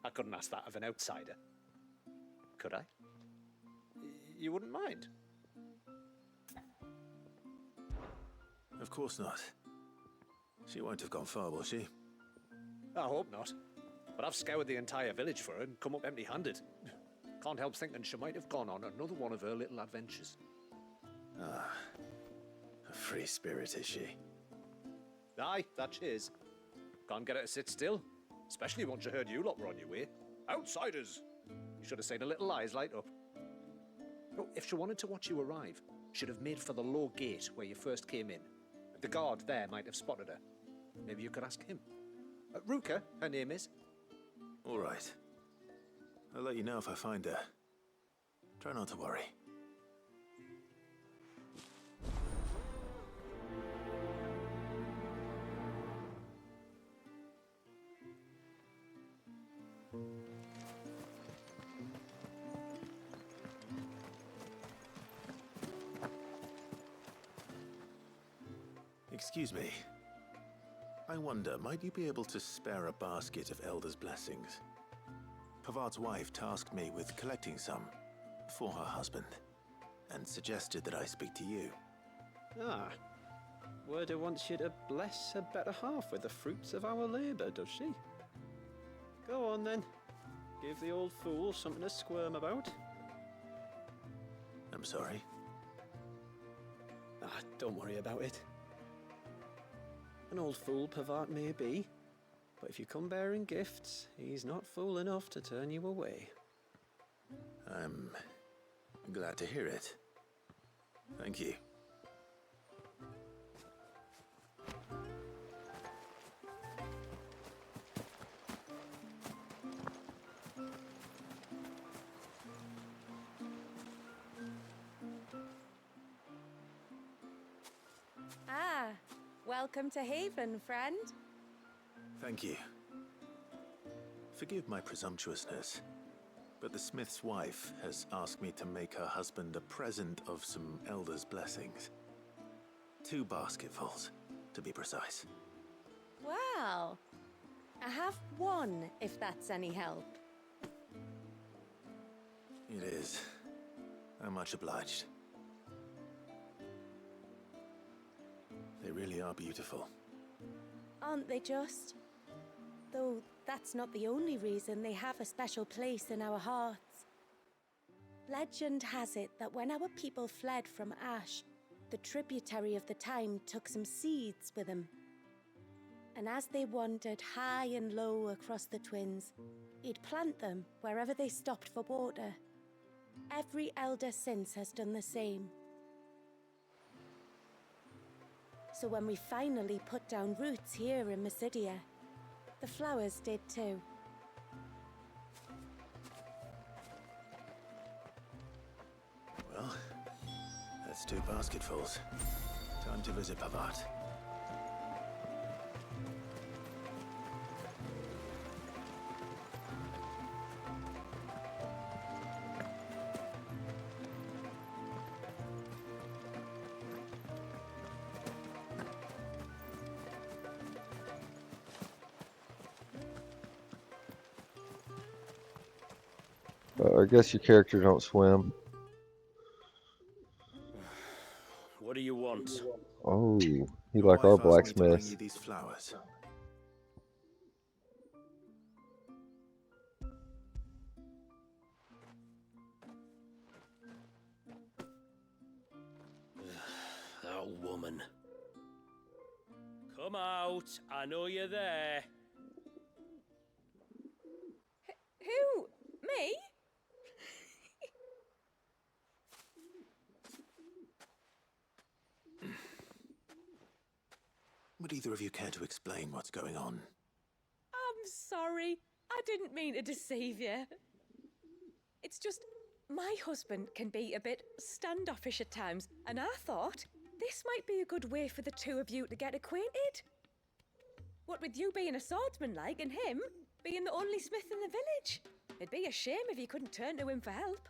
I couldn't ask that of an outsider. Could I? You wouldn't mind? Of course not. She won't have gone far, will she? I hope not. But I've scoured the entire village for her and come up empty-handed. Can't help thinking she might have gone on another one of her little adventures. Ah, a free spirit, is she? Aye, that she is. Can't get her to sit still, especially once you heard you lot were on your way. Outsiders! You should have seen her little eyes light up. Oh, if she wanted to watch you arrive, she'd have made for the low gate where you first came in. The guard there might have spotted her. Maybe you could ask him. Ruka, her name is. All right. I'll let you know if I find her. Try not to worry. Excuse me. I wonder, might you be able to spare a basket of Elder's blessings? Pavart's wife tasked me with collecting some for her husband, and suggested that I speak to you. Ah. Werda wants you to bless her better half with the fruits of our labour, does she? Go on then. Give the old fool something to squirm about. I'm sorry. Ah, don't worry about it. An old fool Pavart may be, but if you come bearing gifts, he's not fool enough to turn you away. I'm glad to hear it. Thank you. Welcome to Haven, friend. Thank you. Forgive my presumptuousness, but the smith's wife has asked me to make her husband a present of some elder's blessings. 2 basketfuls, to be precise. Well, I have one, if that's any help. It is. I'm much obliged. They really are beautiful. Aren't they just? Though that's not the only reason they have a special place in our hearts. Legend has it that when our people fled from Ash, the tributary of the time took some seeds with them. And as they wandered high and low across the Twins, he'd plant them wherever they stopped for water. Every elder since has done the same. So when we finally put down roots here in Mysidia, the flowers did too. Well, that's 2 basketfuls. Time to visit Pavat. I guess your character don't swim. What do you want? Oh, you Your like our wife asked me to bring blacksmiths. you these flowers. That woman. Come out. I know you're there. Who? Me? Would either of you care to explain what's going on? I'm sorry. I didn't mean to deceive you. It's just, my husband can be a bit standoffish at times, and I thought this might be a good way for the 2 of you to get acquainted. What with you being a swordsman like, and him being the only smith in the village. It'd be a shame if you couldn't turn to him for help.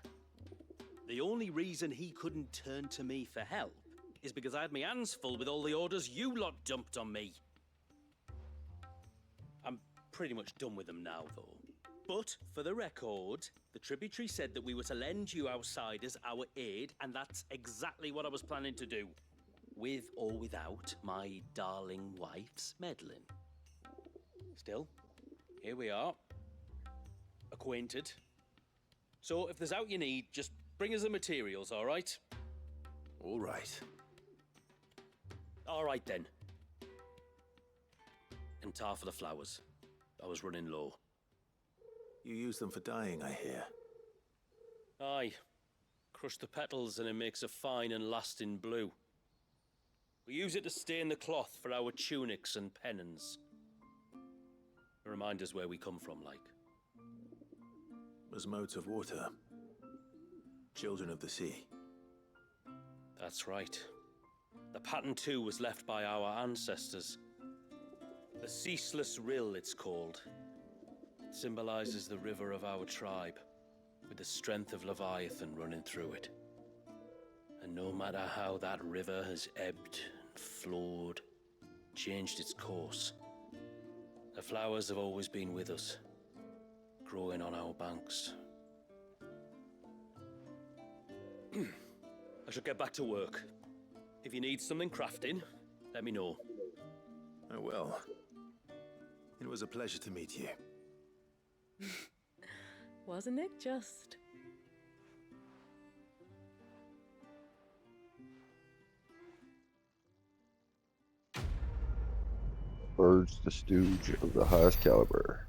The only reason he couldn't turn to me for help is because I had my hands full with all the orders you lot dumped on me. I'm pretty much done with them now, though. But, for the record, the tributary said that we were to lend you outsiders our aid, and that's exactly what I was planning to do. With or without my darling wife's meddling. Still, here we are. Acquainted. So, if there's out you need, just bring us the materials, all right? All right. All right, then. And tar for the flowers. I was running low. You use them for dyeing, I hear. Aye. Crush the petals and it makes a fine and lasting blue. We use it to stain the cloth for our tunics and pennons. Remind us where we come from, like. As modes of water. Children of the sea. That's right. The pattern too was left by our ancestors. The Ceaseless Rill, it's called. It symbolizes the river of our tribe, with the strength of Leviathan running through it. And no matter how that river has ebbed and flowed, changed its course, the flowers have always been with us, growing on our banks. I should get back to work. If you need something crafting, let me know. I will. It was a pleasure to meet you. Wasn't it just? Bird's the stooge of the highest caliber.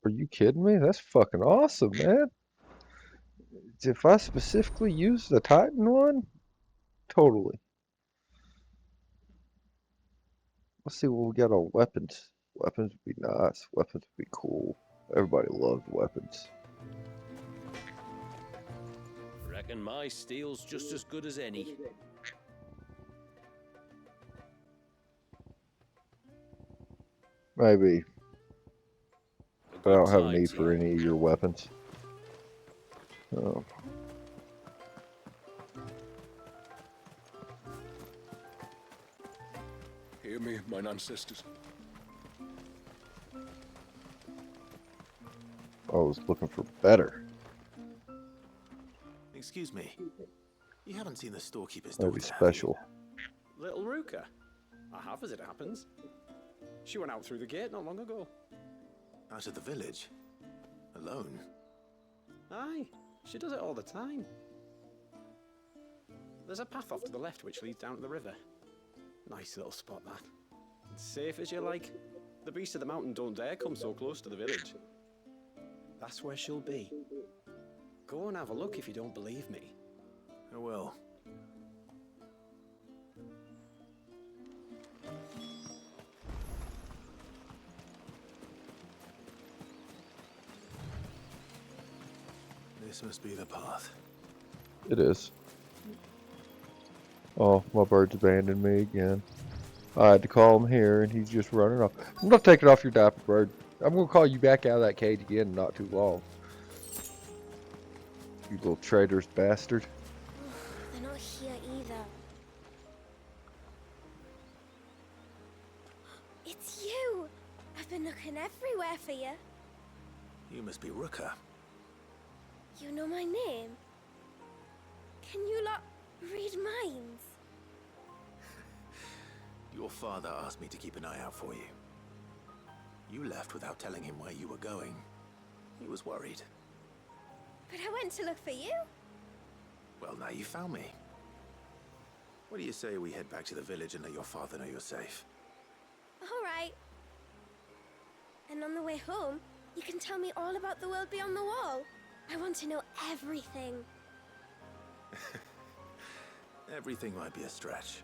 Are you kidding me? That's fucking awesome, man. If I specifically use the Titan one, totally. Let's see what we got on weapons. Weapons would be nice. Weapons would be cool. Everybody loves weapons. Reckon my steel's just as good as any. Maybe. A But I good don't have a tide need to for you. any of your weapons. Oh. Hear me, mine ancestors. I was looking for better. Excuse me. You haven't seen the storekeeper's Maybe daughter, have you? special. Little Ruka? I have, as it happens. She went out through the gate not long ago. Out of the village? Alone? Aye, she does it all the time. There's a path off to the left which leads down to the river. Nice little spot, that. It's safe as you like. The beasts of the mountain don't dare come so close to the village. That's where she'll be. Go and have a look if you don't believe me. I will. This must be the path. It is. Oh, my bird's abandoned me again. I had to call him here, and he's just running off. I'm not taking off your diaper, bird. I'm going to call you back out of that cage again in not too long. You little traitorous bastard. They're not here either. It's you! I've been looking everywhere for you. You must be Ruka. You know my name? Can you lot read minds? Your father asked me to keep an eye out for you. You left without telling him where you were going. He was worried. But I went to look for you. Well, now you found me. What do you say we head back to the village and let your father know you're safe? All right. And on the way home, you can tell me all about the world beyond the wall. I want to know everything. Everything might be a stretch.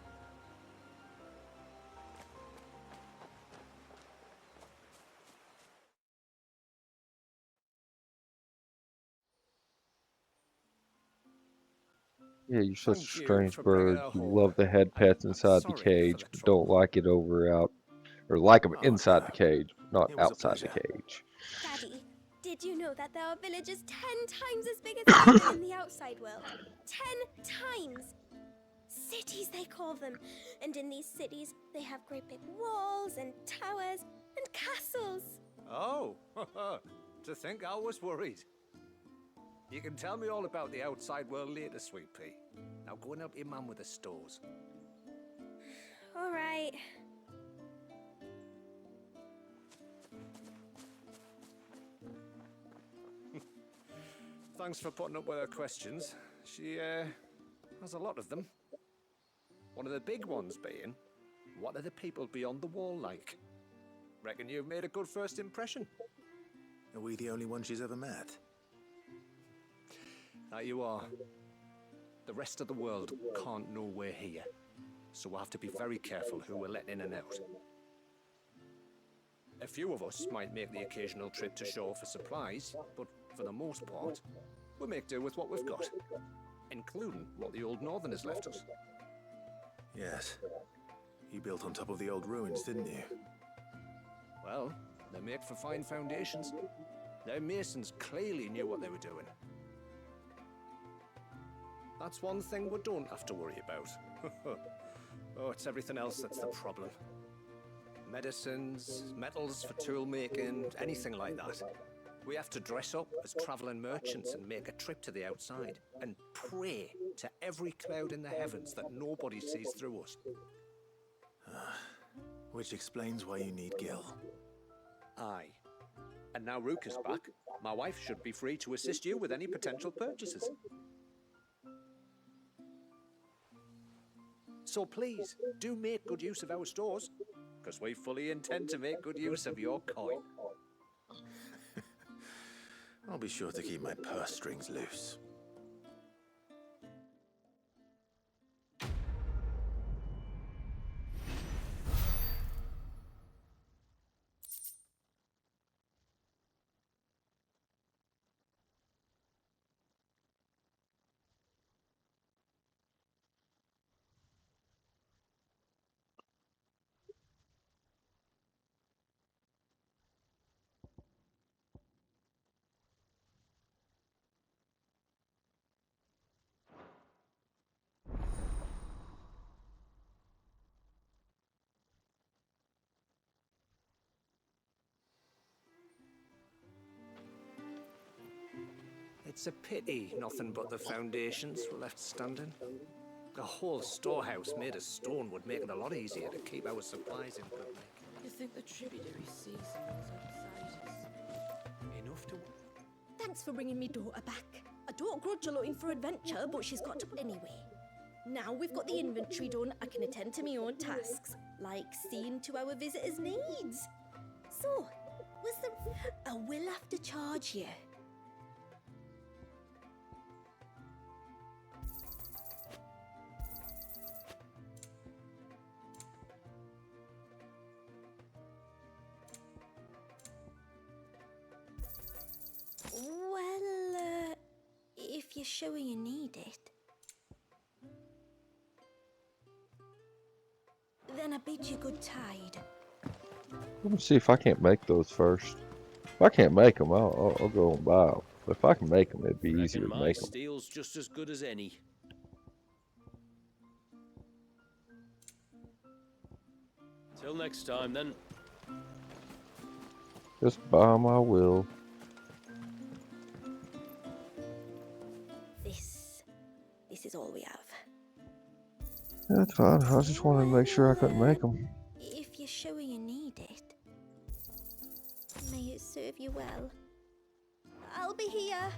Yeah, you're such a Thank you strange for bringing bird. her You home. love the head pets I'm inside the sorry for cage, the but trouble. don't like it over out, or like them Oh, inside the Ruka. cage, not It was a outside the pleasure. cage. Daddy, did you know that there are villages 10 times as big as Haven in the outside world? 10 times! Cities, they call them. And in these cities, they have great big walls and towers and castles. Oh, to think I was worried. You can tell me all about the outside world later, Sweet Pea. Now go and help your mum with the stores. All right. Thanks for putting up with her questions. She, has a lot of them. One of the big ones being, what are the people beyond the wall like? Reckon you've made a good first impression. Are we the only one she's ever met? That you are. The rest of the world can't know we're here, so we'll have to be very careful who we're letting in and out. A few of us might make the occasional trip to shore for supplies, but for the most part, we make do with what we've got, including what the old Northerners left us. Yes. You built on top of the old ruins, didn't you? Well, they're made for fine foundations. Their masons clearly knew what they were doing. That's one thing we don't have to worry about. Oh, it's everything else that's the problem. Medicines, metals for tool making, anything like that. We have to dress up as traveling merchants and make a trip to the outside and pray to every cloud in the heavens that nobody sees through us. Which explains why you need Gil. Aye. And now Ruka's back, my wife should be free to assist you with any potential purchases. So please, do make good use of our stores, because we fully intend to make good use of your coin. I'll be sure to keep my purse strings loose. It's a pity nothing but the foundations were left standing. The whole storehouse made of stone would make it a lot easier to keep our supplies in good nick. You think the tributary season was outside us? Enough to... Thanks for bringing me daughter back. I don't grudge her looking for adventure, but she's got to... Anyway, now we've got the inventory done, I can attend to my own tasks, like seeing to our visitors' needs. So, was there... I will have to charge you. Well, if you're sure you need it, then I bid you good tide. Let me see if I can't make those first. If I can't make them, I'll go and buy them. But if I can make them, it'd be easier to My make them. steel's just as good as any. Till next time, then. Just buy my will. This is all we have. That's fine. I just wanted to make sure I couldn't make them. If you're sure you need it, may it serve you well. I'll be here.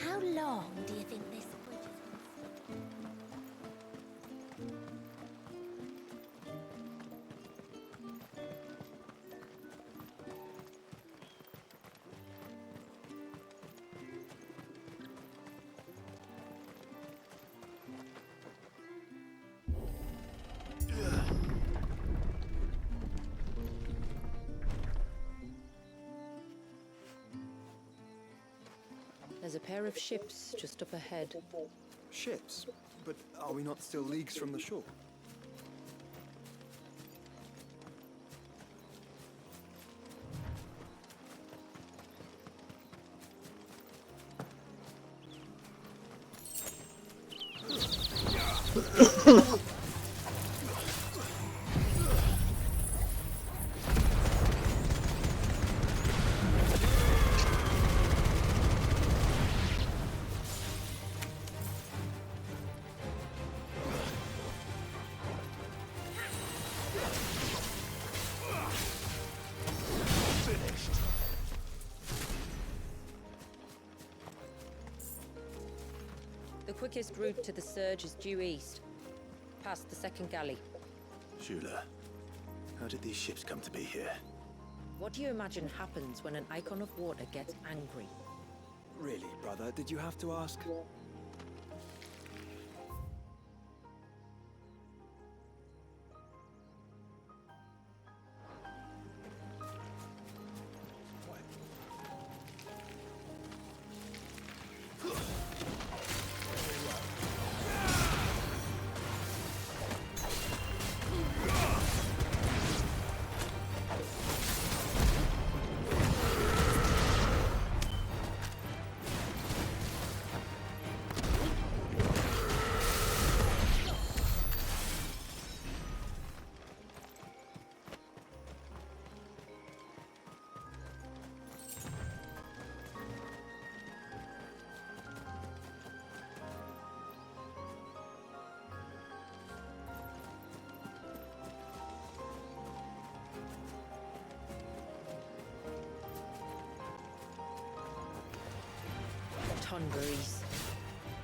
How long do you think this bridge is going to stay? There's a pair of ships just up ahead. Ships? But are we not still leagues from the shore? The quickest route to the surge is due east, past the second galley. Shula, how did these ships come to be here? What do you imagine happens when an icon of water gets angry? Really, brother? Did you have to ask? Tonberries.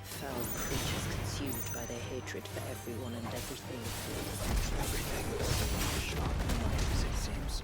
Foul creatures consumed by their hatred for everyone and everything. Everything is so sharp and knives, it seems.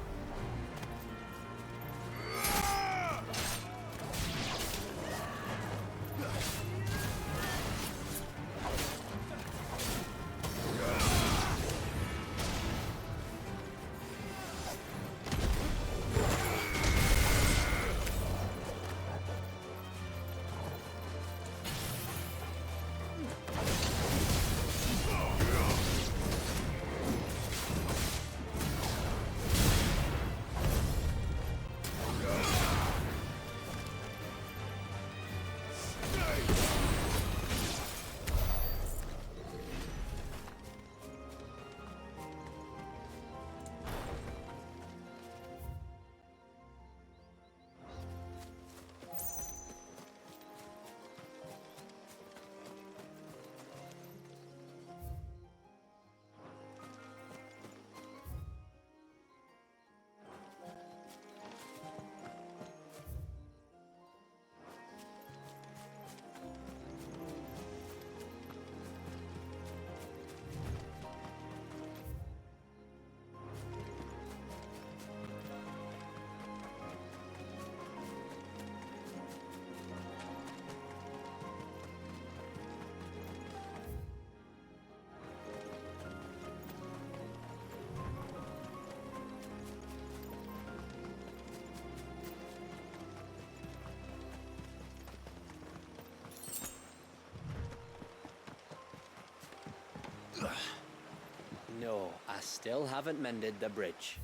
Still haven't mended the bridge.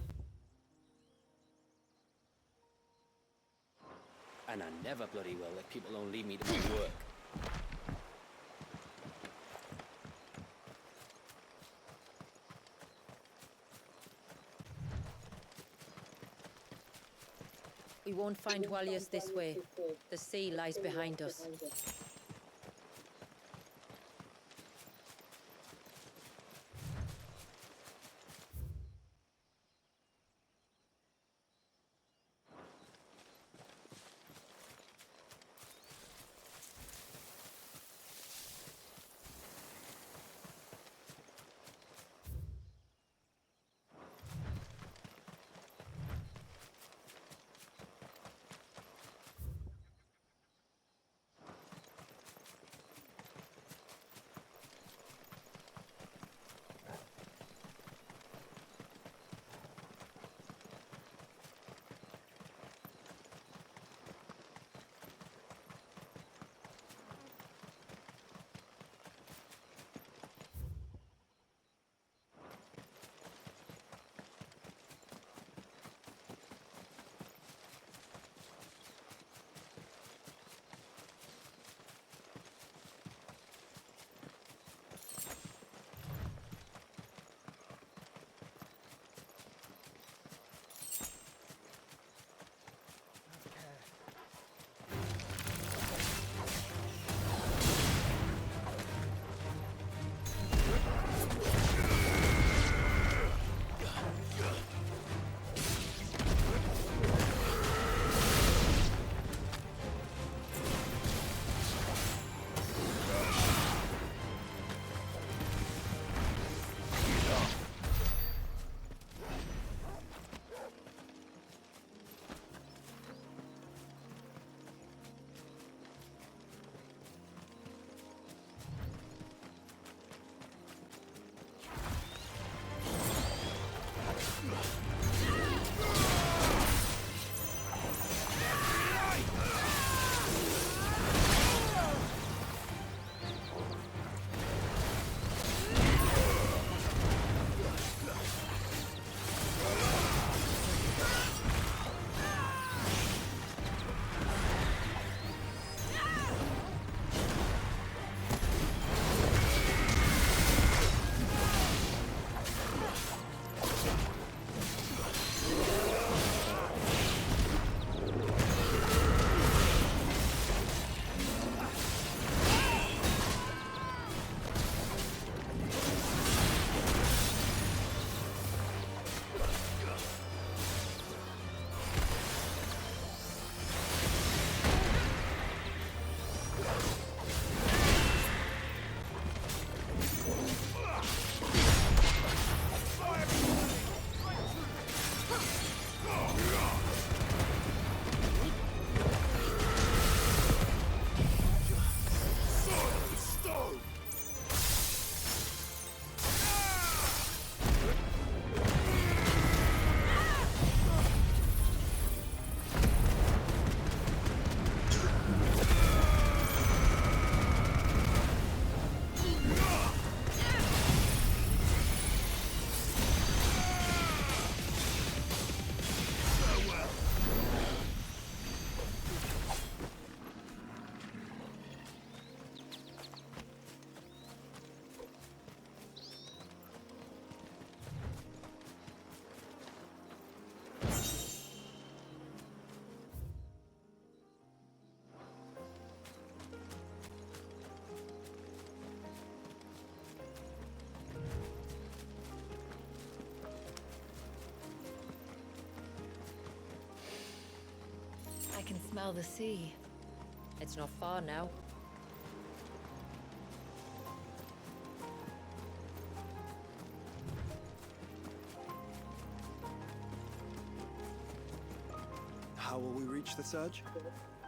And I never bloody will if people don't leave me to my work. We won't find Walius this way. The sea lies behind us. I can smell the sea. It's not far now. How will we reach the surge?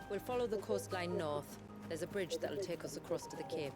We'll follow the coastline north. There's a bridge that'll take us across to the cape.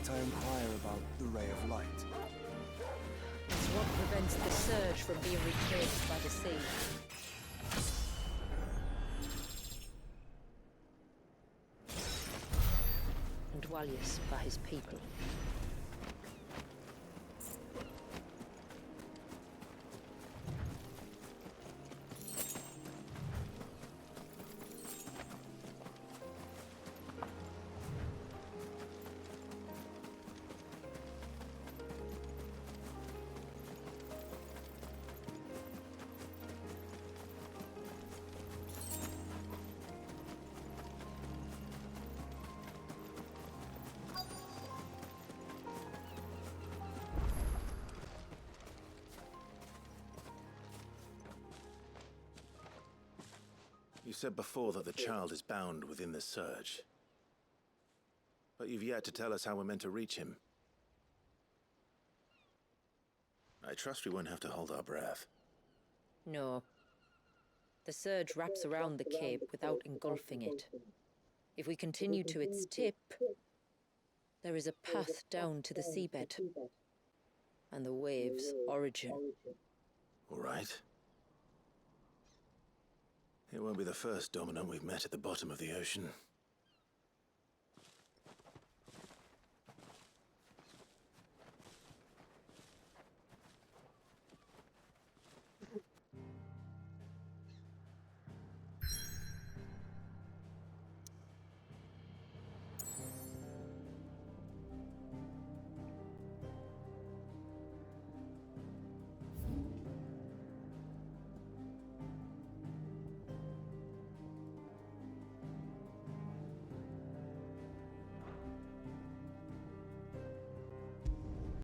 might I inquire about the ray of light? It's what prevents the surge from being replaced by the sea. And Dwalius by his people. You said before that the child is bound within the surge. But you've yet to tell us how we're meant to reach him. I trust we won't have to hold our breath. No. The surge wraps around the cape without engulfing it. If we continue to its tip, there is a path down to the seabed. And the wave's origin. All right. It won't be the first dominant we've met at the bottom of the ocean.